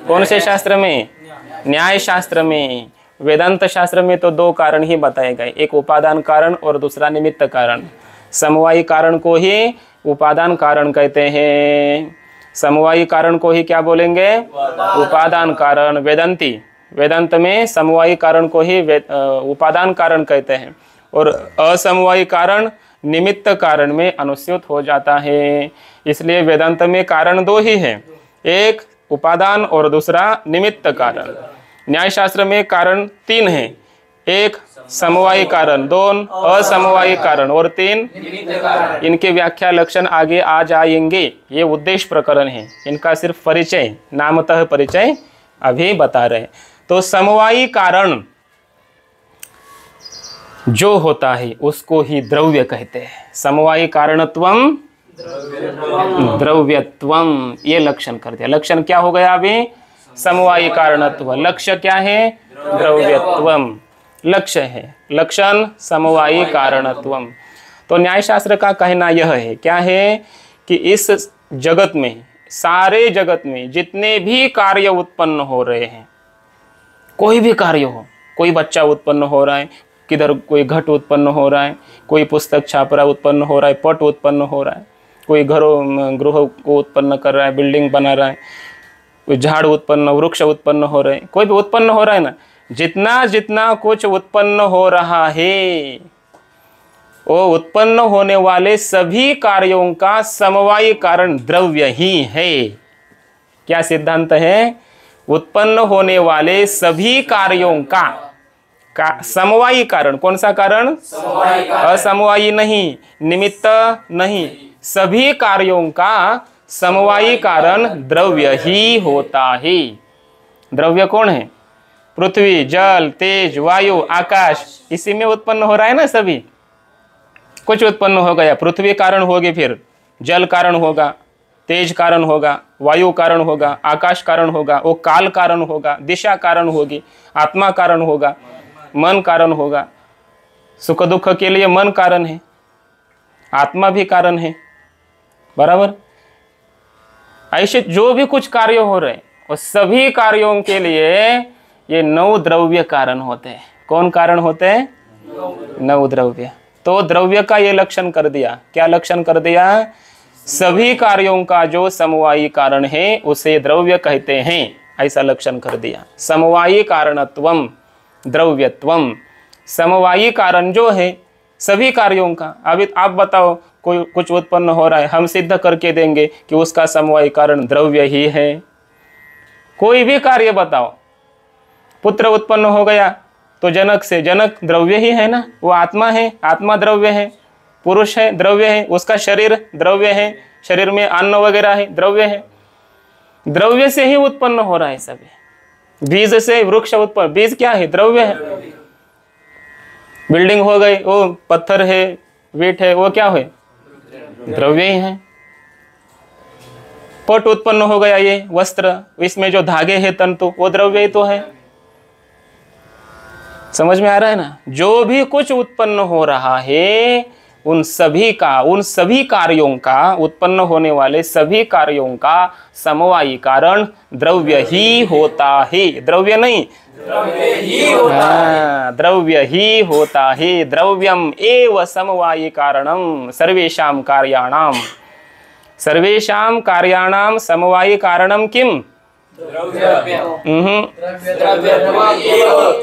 कौन से शास्त्र में? न्याय शास्त्र में। वेदांत शास्त्र में तो 2 कारण ही बताए गए, एक उपादान कारण और दूसरा निमित्त कारण। समवायी कारण को ही उपादान कारण कहते हैं, समवायी कारण को ही क्या बोलेंगे? उपादान कारण। वेदांत में समवायी कारण को ही उपादान कारण कहते हैं, और असमवायी कारण निमित्त कारण में अनुस्यूत हो जाता है। इसलिए वेदांत में कारण 2 ही है, एक उपादान और दूसरा निमित्त कारण। न्यायशास्त्र में कारण 3 है, एक समवायी कारण, 2 असमवायी कारण और 3 इनके व्याख्या लक्षण आगे आ जाएंगे। ये उद्देश्य प्रकरण है, इनका सिर्फ परिचय, नामतः परिचय अभी बता रहे। तो समवायी कारण जो होता है उसको ही द्रव्य कहते हैं। समवायी कारणत्वम द्रव्यत्वम, ये लक्षण कर दिया। लक्षण क्या हो गया अभी? समवायी कारणत्व। लक्ष्य क्या है? द्रव्यत्वम लक्ष्य है, लक्षण समवायी कारणत्वम। तो न्यायशास्त्र का कहना यह है, क्या है कि इस जगत में, सारे जगत में जितने भी कार्य उत्पन्न हो रहे हैं, कोई भी कार्य हो, कोई बच्चा उत्पन्न हो रहा है, किधर कोई घट उत्पन्न हो रहा है, कोई पुस्तक छापरा उत्पन्न हो रहा है, पट उत्पन्न हो रहा है, कोई गृह को उत्पन्न कर रहा है, बिल्डिंग बना रहा है, कोई झाड़ उत्पन्न, वृक्ष उत्पन्न हो रहे हैं, कोई भी उत्पन्न हो रहा है ना, जितना जितना कुछ उत्पन्न हो रहा है वो उत्पन्न होने वाले सभी कार्यों का समवायी कारण द्रव्य ही है। क्या सिद्धांत है? उत्पन्न होने वाले सभी कार्यों का समवायी कारण। कौन सा कारण? असमवायी नहीं, निमित्त नहीं, सभी कार्यों का समवायी कारण द्रव्य ही होता है। द्रव्य कौन है? पृथ्वी, जल, तेज, वायु, आकाश, इसी में उत्पन्न हो रहा है ना। सभी कुछ उत्पन्न हो गया, पृथ्वी कारण होगी, फिर जल कारण होगा, तेज कारण होगा, वायु कारण होगा, आकाश कारण होगा, वो काल कारण होगा, दिशा कारण होगी, आत्मा कारण होगा, मन कारण होगा। सुख दुख के लिए मन कारण है, आत्मा भी कारण है, बराबर। ऐसे जो भी कुछ कार्य हो रहे हैं वो सभी कार्यों के लिए ये 9 द्रव्य कारण होते हैं। कौन कारण होते हैं? 9 द्रव्य। तो द्रव्य का ये लक्षण कर दिया। क्या लक्षण कर दिया? सभी कार्यों का जो समवायी कारण है उसे द्रव्य कहते हैं, ऐसा लक्षण कर दिया। समवायी कारणत्वम द्रव्यत्वम, समवायी कारण जो है सभी कार्यों का। अभी आप बताओ, कोई कुछ उत्पन्न हो रहा है, हम सिद्ध करके देंगे कि उसका समवायी कारण द्रव्य ही है। कोई भी कार्य बताओ, पुत्र उत्पन्न हो गया तो जनक से, जनक द्रव्य ही है ना, वो आत्मा है, आत्मा द्रव्य है, पुरुष है द्रव्य है, उसका शरीर द्रव्य है, शरीर में अन्न वगैरह है द्रव्य है, द्रव्य से ही उत्पन्न हो रहा है सभी। बीज से वृक्ष उत्पन्न, बीज क्या है? द्रव्य है। बिल्डिंग हो गई, वो पत्थर है, वीट है, वो क्या है? द्रव्य ही है। पट उत्पन्न हो गया, ये वस्त्र, इसमें जो धागे हैं तंतु, वो द्रव्य ही तो है। समझ में आ रहा है ना? जो भी कुछ उत्पन्न हो रहा है उन सभी कार्यों का, उत्पन्न होने वाले सभी कार्यों का समवायी कारण द्रव्य ही होता है। द्रव्य नहीं, द्रव्य ही होता है। द्रव्यम एव समवायी कारणम सर्वेषां कार्याणां समवायी कारणम किम?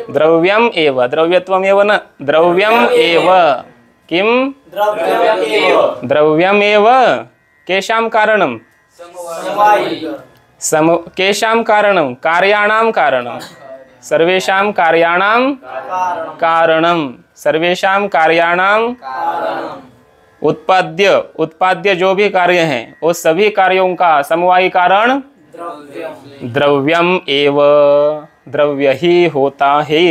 द्रव्यम एव, द्रव्यत्वम एव न, द्रव्यम एव किम? द्रव्यम एव केषां कारणम? केषां कारणम? कार्याणां कारणम। सर्वेषां कार्याणां कारणम, सर्वेषां कार्याणां उत्पाद्य जो भी कार्य हैं वो सभी कार्यों का समवायी कारण द्रव्यम एव, द्रव्य ही होता है।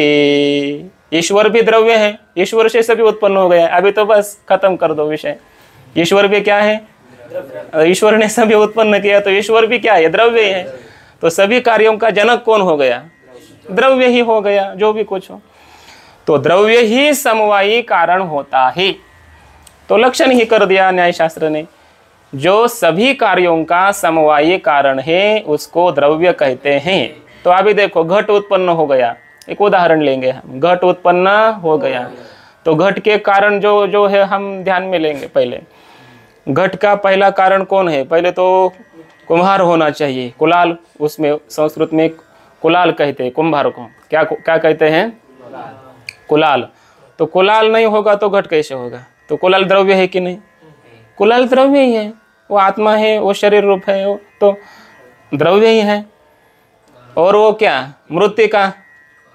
ईश्वर भी द्रव्य है, ईश्वर से सभी उत्पन्न हो गया। अभी तो बस खत्म कर दो विषय। ईश्वर भी क्या है? ईश्वर ने सभी उत्पन्न किया, तो ईश्वर भी क्या है? द्रव्य है। तो सभी कार्यों का जनक कौन हो गया? द्रव्य ही हो गया, जो भी कुछ हो। तो द्रव्य ही समवायी कारण होता है। तो लक्षण ही कर दिया न्यायशास्त्र ने। जो सभी कार्यों का समवायी कारण है उसको द्रव्य कहते हैं। तो अभी देखो, घट उत्पन्न हो गया, एक उदाहरण लेंगे हम। घट उत्पन्न हो गया, तो घट के कारण जो है हम ध्यान में लेंगे। पहले घट का पहला कारण कौन है? पहले तो कुम्हार होना चाहिए, कुलाल। उसमें संस्कृत में कुलाल कहते हैं कुम्हार को। क्या कहते हैं? कुलाल। तो कुलाल नहीं होगा तो घट कैसे होगा? तो कुलाल द्रव्य है कि नहीं? कुलाल द्रव्य ही है, वो आत्मा है, वो शरीर रूप है, वो तो द्रव्य ही है। और वो क्या? मृत्तिका।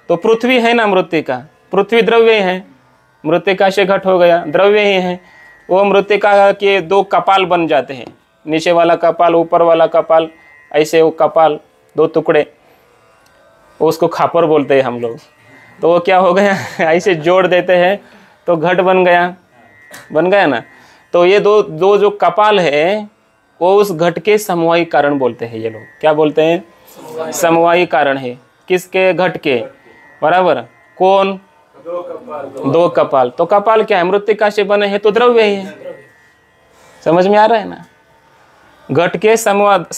तो पृथ्वी है ना, मृत्तिका, पृथ्वी द्रव्य है। मृत्तिका से घट हो गया, द्रव्य ही है। वो मृत्तिका के दो कपाल बन जाते हैं, नीचे वाला कपाल, ऊपर वाला कपाल, ऐसे वो कपाल दो टुकड़े, उसको खापर बोलते हैं हम लोग। तो वो क्या हो गया? ऐसे जोड़ देते हैं तो घट बन गया ना। तो ये दो जो कपाल है वो उस घट के समवायी कारण बोलते हैं ये लोग। क्या बोलते हैं? समवायी कारण है। किसके? घट के। बराबर। कौन? दो कपाल। तो कपाल क्या है? मृत्तिका से बने हैं, तो द्रव्य ही है। समझ में आ रहा है ना?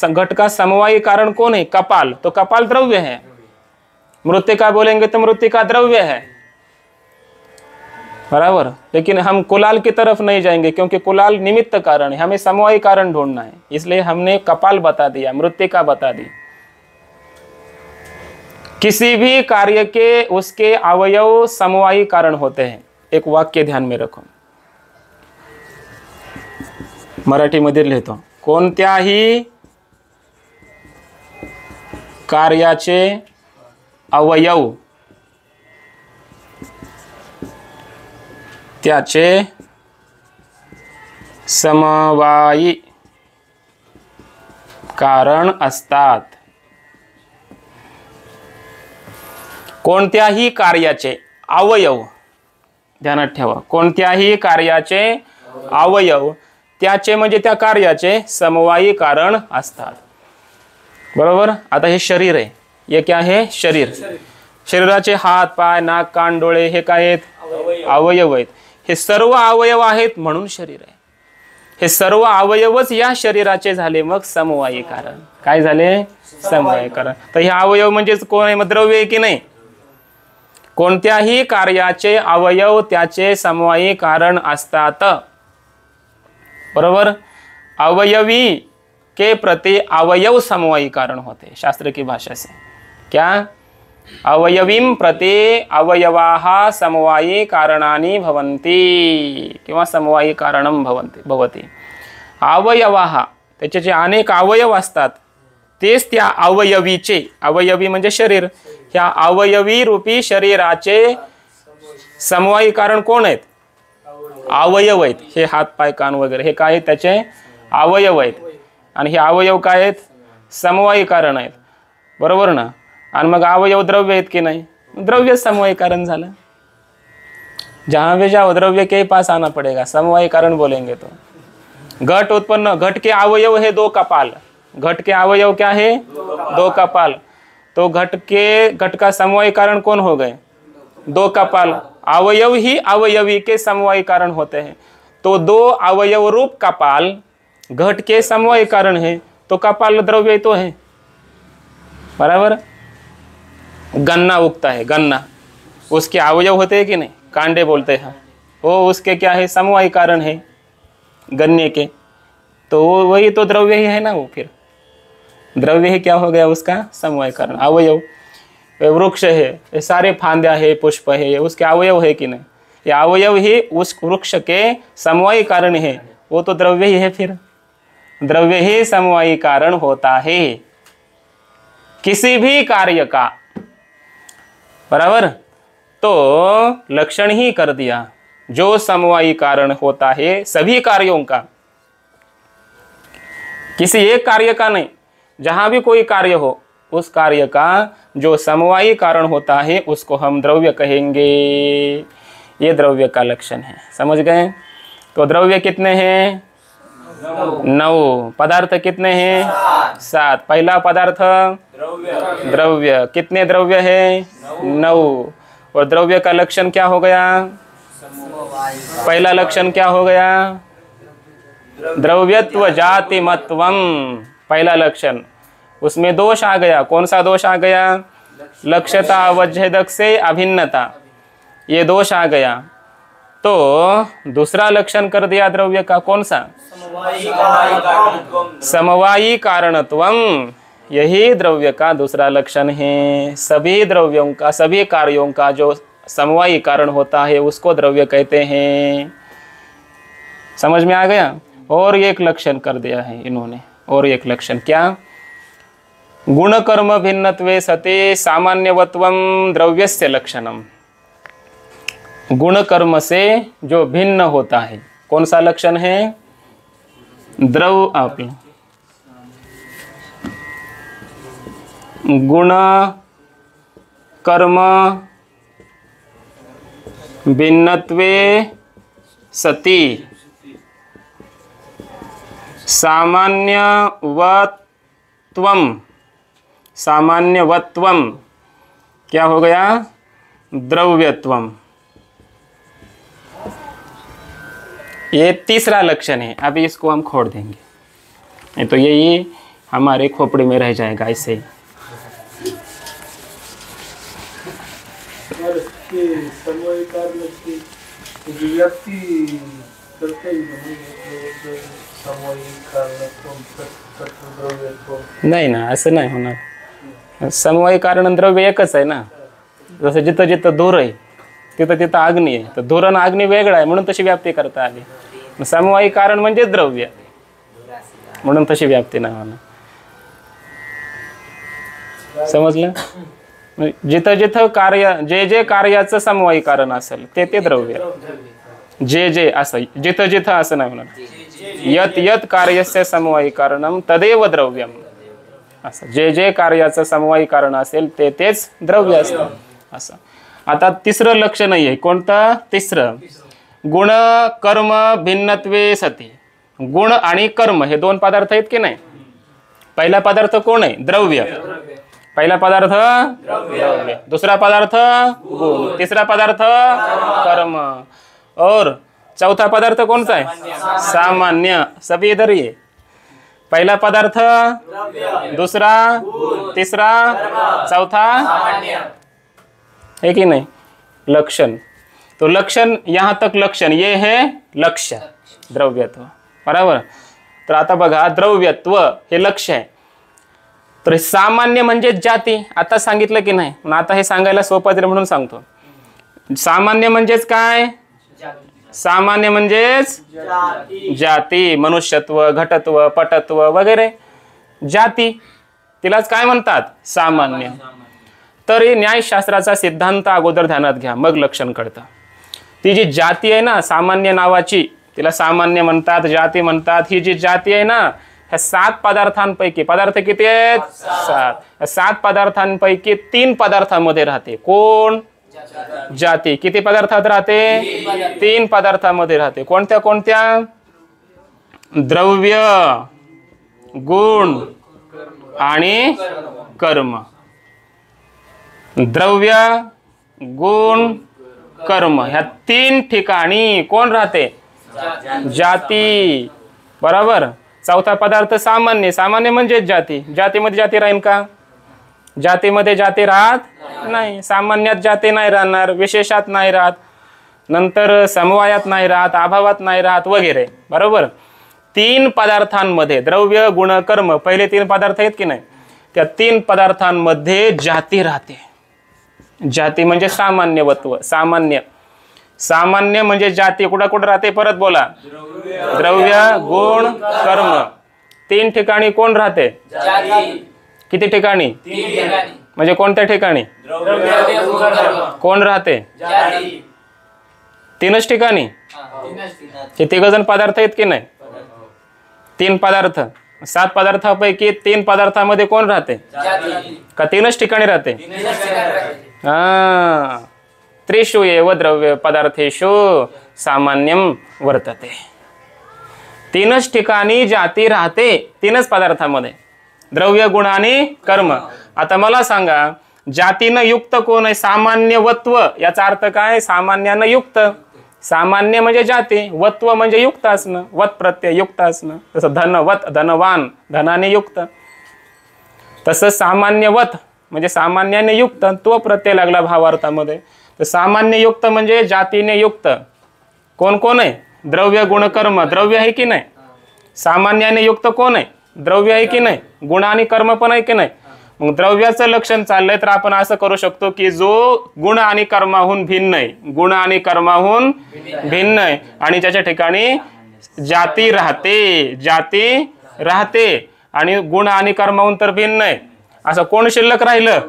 घट का समवायी कारण कौन है? कपाल। तो कपाल द्रव्य है। मृत्तिका बोलेंगे तो मृत्तिका द्रव्य है, बराबर। लेकिन हम कुलाल की तरफ नहीं जाएंगे, क्योंकि कुलाल निमित्त कारण है, हमें समवायी कारण ढूंढना है। इसलिए हमने कपाल बता दिया, मृत्तिका बता दी। किसी भी कार्य के उसके अवयव समवायी कारण होते हैं। एक वाक्य ध्यान में रखो, मराठीमध्ये लिहितो। कोणत्याही कार्याचे अवयव त्याचे समवायी कारण असतात। कोणत्याही कार्याचे अवयव, ध्यानात ठेवा, कोणत्याही कार्याचे अवयव त्याचे म्हणजे त्या कार्याचे समवायी कारण असतात। बरोबर। आता हे शरीर आहे, ये क्या है? शरीर। शरीराचे हात, पाय, नाक, कान, डोळे हे काय आहेत? अवयव आहेत। हे सर्व अवयव आहेत म्हणून शरीर आहे। हे सर्व अवयवच या शरीराचे झाले मग समवायी कारण। काय झाले? समवायी कारण। तर हे अवयव म्हणजे कोण आहे? मग द्रव्य आहे की नाही? कोणत्याही कार्याचे अवयव त्याचे समवायी कारण असतात। बरोबर। अवयवी के प्रति अवयव समवायी कारण होते, शास्त्र की भाषा से। क्या? अवयवीं प्रति अवयवाः समवायी कारणानि भवन्ति किंवा समवायी कारणं भवति। अवयवाः त्याचे जे अनेक अवयव असतात तेच त्या अवयवीचे, अवयवी म्हणजे शरीर, ह्या अवयवी रूपी शरीराचे समवायी कारण कोण आहेत? अवयव आहेत। हे हात, पाय, कान वगैरे हे काय? त्याचे अवयव आहेत। आणि हे अवयव काय आहेत? समवायी कारण आहेत। बरोबर ना? आणि मग अवयव द्रव्य आहेत की नाही? द्रव्य समवायी कारण झालं। जहां भी जाओ द्रव्य के पास आना पड़ेगा, समवायी कारण बोलेंगे तो। घट उत्पन्न, घट के अवयव है दो कपाल। घट के अवयव क्या है? दो कपाल। तो घट का समवायी कारण कौन हो गए? दो कपाल। अवयव ही अवयवी के समवायी कारण होते हैं। तो दो अवयव रूप कपाल घट के समवाय कारण है, तो कपाल द्रव्य तो है, बराबर। गन्ना उगता है, गन्ना उसके अवयव होते हैं कि नहीं, कांडे बोलते हैं, वो उसके क्या है, समवाय कारण है गन्ने के, तो वही तो द्रव्य ही है ना, वो फिर द्रव्य ही क्या हो गया, उसका समवाय कारण। अवयव वृक्ष है, ये सारे फांद्या है, पुष्प है, ये उसके अवयव है कि नहीं, ये अवयव ही उस वृक्ष के समवायी कारण है, वो तो द्रव्य ही है, फिर द्रव्य ही समवायी कारण होता है किसी भी कार्य का, बराबर। तो लक्षण ही कर दिया, जो समवायी कारण होता है सभी कार्यों का, किसी एक कार्य का नहीं, जहां भी कोई कार्य हो उस कार्य का जो समवायी कारण होता है उसको हम द्रव्य कहेंगे। ये द्रव्य का लक्षण है, समझ गए। तो द्रव्य कितने हैं, 9। पदार्थ कितने हैं, 7। पहला पदार्थ द्रव्य, कितने द्रव्य है, 9। और द्रव्य का लक्षण क्या हो गया, पहला लक्षण क्या हो गया, द्रव्यत्व जातिमत्वम, पहला लक्षण। उसमें दोष आ गया, कौन सा दोष आ गया, लक्ष्यता अवच्छेदक से अभिन्नता, ये दोष आ गया। तो दूसरा लक्षण कर दिया द्रव्य का, कौन सा, समवायी कारणत्वम, यही द्रव्य का दूसरा लक्षण है। सभी द्रव्यों का, सभी कार्यों का जो समवायी कारण होता है उसको द्रव्य कहते हैं। समझ में आ गया। और एक लक्षण कर दिया है इन्होंने, और एक लक्षण क्या, गुण कर्म भिन्नत्वे सते सामान्यवत्वम द्रव्यस्य लक्षणम, गुण कर्म से जो भिन्न होता है, कौन सा लक्षण है, द्रव आप गुण कर्म भिन्नत्वे सति सामान्यवत्वम, सामान्यवत्वम क्या हो गया, द्रव्यत्वम। ये तीसरा लक्षण है। अभी इसको हम खोड़ देंगे, नहीं तो यही हमारे खोपड़ी में रह जाएगा ऐसे ही। नाही ना, असं नाही होणार। समवायी कारण द्रव्य एकच आहे ना, जसं जिथं जिथं धूर आहे तिथं तिथं अग्नी आहे, तर धूर आणि अग्नी वेगळा आहे म्हणून तशी व्याप्ती करता आली। समवायी कारण म्हणजे द्रव्य, म्हणून तशी व्याप्ती नाही होणार। समजलं। जिथं जिथं कार्य, जे जे कार्याचं समवायी कारण असेल ते ते द्रव्य, जे जे असं, जिथं जिथं असं नाही होणार। यत यत कार्यस्य समवायी कारणम तदेव द्रव्यम, असं जे जे कार्याचं समवायी कारण असेल ते तेच द्रव्य असतं असं। आता तिसरं लक्षण आहे, कोणतं तिसरं, गुण कर्म भिन्नत्वे सती। गुण आणि कर्म हे दोन पदार्थ आहेत की नाही। पहिला पदार्थ कोण आहे, द्रव्य। पहिला पदार्थ द्रव्य, दूसरा पदार्थ गुण, तीसरा पदार्थ कर्म, और चौथा पदार्थ कौन सा है, सामान्य। सभी इधर ही है। पहला पदार्थ दूसरा तीसरा चौथा है कि नहीं, लक्षण। तो लक्षण, यहाँ तक लक्षण, ये है लक्ष्य द्रव्यत्व, बराबर। तर आता बघा, द्रव्यत्व हे लक्ष्य आहे। तर सामान्य म्हणजे जाती, आता सांगितलं की नाही, पण आता हे सांगायला सोपं आहे म्हणून सांगतो। सामान्य म्हणजेच काय, सामान्य म्हणजेच जाती, मनुष्यत्व, घटत्व, पटत्व वगैरे जाती, तिलाच काय म्हणतात, सामान्य। तर हे न्यायशास्त्राचा सिद्धांत अगोदर ध्यानात घ्या, मग लक्षण कळतं। ती जी जाती आहे ना सामान्य नावाची, तिला सामान्य म्हणतात, जाती म्हणतात। ही जी जाती आहे ना, ह्या 7 पदार्थांपैकी, पदार्थ किती आहेत, 7, 7 पदार्थांपैकी 3 पदार्थांमध्ये राहते। कोण, जाती। किती पदार्थात राहते, 3 पदार्थांमध्ये राहते। कोणत्या कोणत्या, द्रव्य, गुण आणि कर्म। द्रव्य, गुण, कर्म ह्या 3 ठिकाणी कोण राहते, जाती, बरोबर. चौथा पदार्थ सामान्य. सामान्य म्हणजे जाती. जातीमध्ये जाती राहील का? जातीमध्ये जाती राहत नाही. सामान्यात जाती नाही राहणार, विशेषात नाही राहत, नंतर समवायात नाही राहत, अभावात नाही राहत वगैरे, बरोबर. 3 पदार्थांमध्ये द्रव्य गुण कर्म, पहिले 3 पदार्थ आहेत की नाही, त्या 3 पदार्थांमध्ये जाती राहते. जाती म्हणजे सामान्यवत्व. सामान्य, सामान्य म्हणजे जाती कुठं कुठं राहते? परत बोला. द्रव्य गुण कर्म 3 ठिकाणी कोण राहते? किती ठिकाणी? म्हणजे कोणत्या ठिकाणी कोण राहते? 3च ठिकाणी. हे 3 जण पदार्थ आहेत की नाही? 3 पदार्थ, 7 पदार्थापैकी 3 पदार्थामध्ये कोण राहते? का 3च ठिकाणी राहते? हा. त्रिषु एव द्रव्य पदार्थेषु सामान्यम वर्तते. 3च ठिकाणी जाती राहते, 3च पदार्थामध्ये, द्रव्य गुण आणि कर्म. आता मला सांगा, जातीनं युक्त कोण आहे? सामान्यवत्व. याचा अर्थ काय? सामान्यानं युक्त. सामान्य म्हणजे जाती, वत्व म्हणजे युक्त असणं, वत प्रत्यय युक्त असणं. तसं धनवत, धनवान, धनाने युक्त. तसं सामान्यवत म्हणजे सामान्याने युक्त, तो प्रत्यय लागला भावार्थामध्ये. तर सामान्य युक्त म्हणजे जातीने युक्त. कोण कोण आहे? द्रव्य गुण कर्म. द्रव्य आहे की नाही? सामान्याने युक्त कोण आहे? द्रव्य आहे की नाही? गुण आणि कर्म पण आहे की नाही? मग द्रव्याचं लक्षण चाललंय तर आपण असं करू शकतो की जो गुण आणि कर्माहून भिन्न आहे, गुण आणि कर्माहून भिन्न आहे आणि ज्याच्या ठिकाणी जाती राहते, जाती राहते आणि गुण आणि कर्माहून तर भिन्न आहे, असं कोण शिल्लक राहिलं?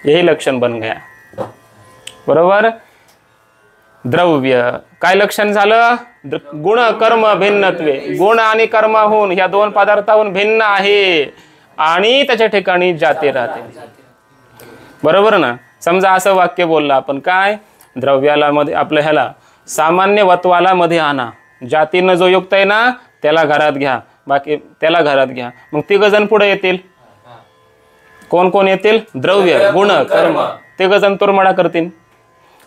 यही लक्षण बन गया, बरोबर. द्रव्य काय लक्षण झालं? गुण कर्म भिन्नत्वे. गुण आणि कर्माहून, ह्या 2 पदार्थाहून भिन्न आहे आणि त्याच्या ठिकाणी जाती राहते, बरोबर ना. समजा असं वाक्य बोललं आपण, काय? द्रव्याला मध्ये आपलं ह्याला सामान्य वत्वाला मध्ये आणा, जातीनं जो युक्त आहे ना त्याला घरात घ्या, बाकी त्याला घरात घ्या. मग 3 जण पुढे येतील. कोण कोण येतील? द्रव्य गुण कर्म. 3 जण तुरमडा करतील,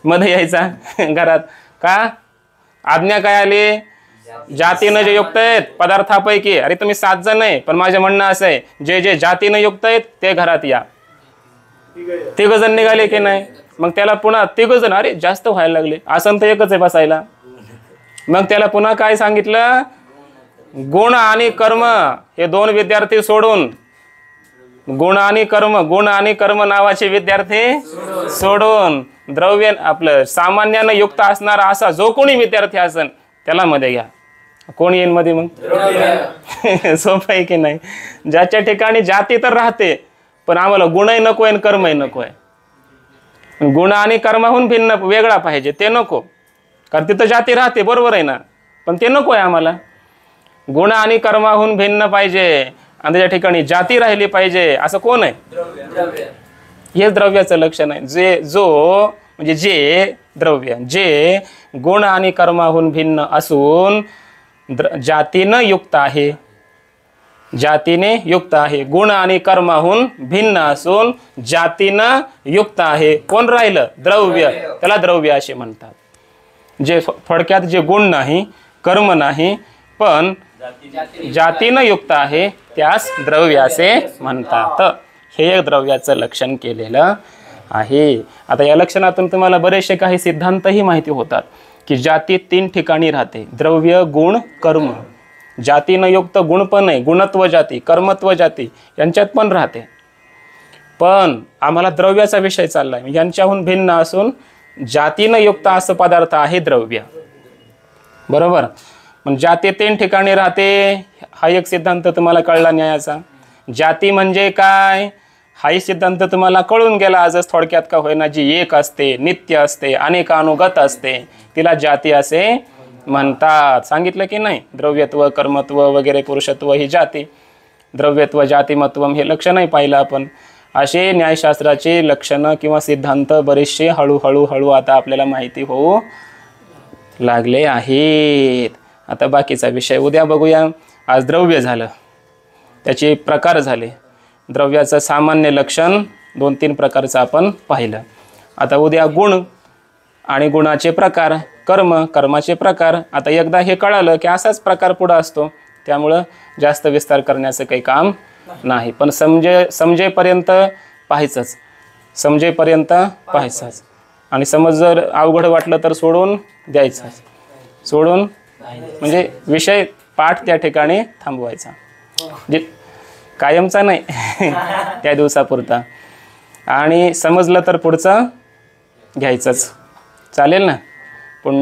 मध्ये यायचा घरात. का? आज्ञा काय आली? जातीनं जे युक्त आहेत पदार्थापैकी, अरे तुम्ही 7 जण आहे, पण माझं म्हणणं असं आहे, जे जे जातीनं युक्त आहेत ते घरात या. 3 जण निघाले की नाही? मग त्याला पुन्हा 3 जण, अरे जास्त व्हायला लागले, आसन तर एकच आहे बसायला. मग त्याला पुन्हा काय सांगितलं? गुण आणि कर्म हे 2 विद्यार्थी सोडून, गुण आणि कर्म नावाचे विद्यार्थी सोडून द्रव्य आपलं सामान्यानं युक्त असणारा असा जो कोणी विद्यार्थी असेल त्याला मध्ये घ्या. कोण येईल मध्ये? मग सोपं आहे की नाही? ज्याच्या ठिकाणी जाती तर राहते पण आम्हाला गुणही नकोय आणि कर्मही नकोय. गुण आणि कर्माहून भिन्न वेगळा पाहिजे, ते नको. कारण तिथं जाती राहते, बरोबर आहे ना, पण ते नकोय आम्हाला. गुण आणि कर्माहून भिन्न पाहिजे आणि त्याच्या ठिकाणी जाती राहिली पाहिजे, असं कोण आहे? हेच द्रव्याचं लक्षण आहे. जे द्रव्य जे गुण आणि कर्माहून भिन्न असून जातीनं युक्त आहे, जातीने युक्त आहे. गुण आणि कर्माहून भिन्न असून जातीनं युक्त आहे. कोण राहिलं? द्रव्य. त्याला द्रव्य असे म्हणतात. जे थोडक्यात जे गुण नाही, कर्म नाही, पण जातीनं युक्त आहे त्यास द्रव्य असे म्हणतात. हे एक द्रव्याचं लक्षण केलेलं आहे. आता या लक्षणातून तुम्हाला बरेचसे काही सिद्धांतही माहिती होतात की जाती 3 ठिकाणी राहते, द्रव्य गुण कर्म. जातीनं युक्त गुण पण आहे, गुणत्व जाती, कर्मत्व जाती यांच्यात पण राहते. पण आम्हाला द्रव्याचा विषय चाललाय, यांच्याहून भिन्न असून जातीनं युक्त असं पदार्थ आहे द्रव्य, बरोबर. पण जाती 3 ठिकाणी राहते, हा एक सिद्धांत तुम्हाला कळला न्यायाचा. जाती म्हणजे काय हाही सिद्धांत तुम्हाला कळून गेला आजच थोडक्यात का होईना. जी एक असते, नित्य असते, अनेकानुगत असते, तिला जाती असे म्हणतात. सांगितलं की नाही? द्रव्यत्व, कर्मत्व वगैरे, पुरुषत्व ही जाती. द्रव्यत्व, जातिमत्वम हे लक्षणही पाहिलं आपण. असे न्यायशास्त्राचे लक्षणं किंवा सिद्धांत बरेचसे हळूहळू आता आपल्याला माहिती होऊ लागले आहेत. आता बाकीचा विषय उद्या बघूया. आज द्रव्य झालं, त्याचे प्रकार झाले. द्रव्याचं सामान्य लक्षण 2-3 प्रकारचं आपण पाहिलं. आता उद्या गुण आणि गुणाचे प्रकार कर्माचे प्रकार. आता एकदा हे कळालं की असाच प्रकार पुढं असतो, त्यामुळं जास्त विस्तार करण्याचं काही काम नाही. पण समजेपर्यंत पाहायचंच, समजेपर्यंत पाहायचंच. आणि समज जर अवघड वाटलं तर सोडून द्यायचं, सोडून म्हणजे विषय पाठ त्या ठिकाणी थांबवायचा, जे कायमचा नाही त्या दिवसापुरता. आणि समजलं तर पुढचं घ्यायचंच. चालेल ना.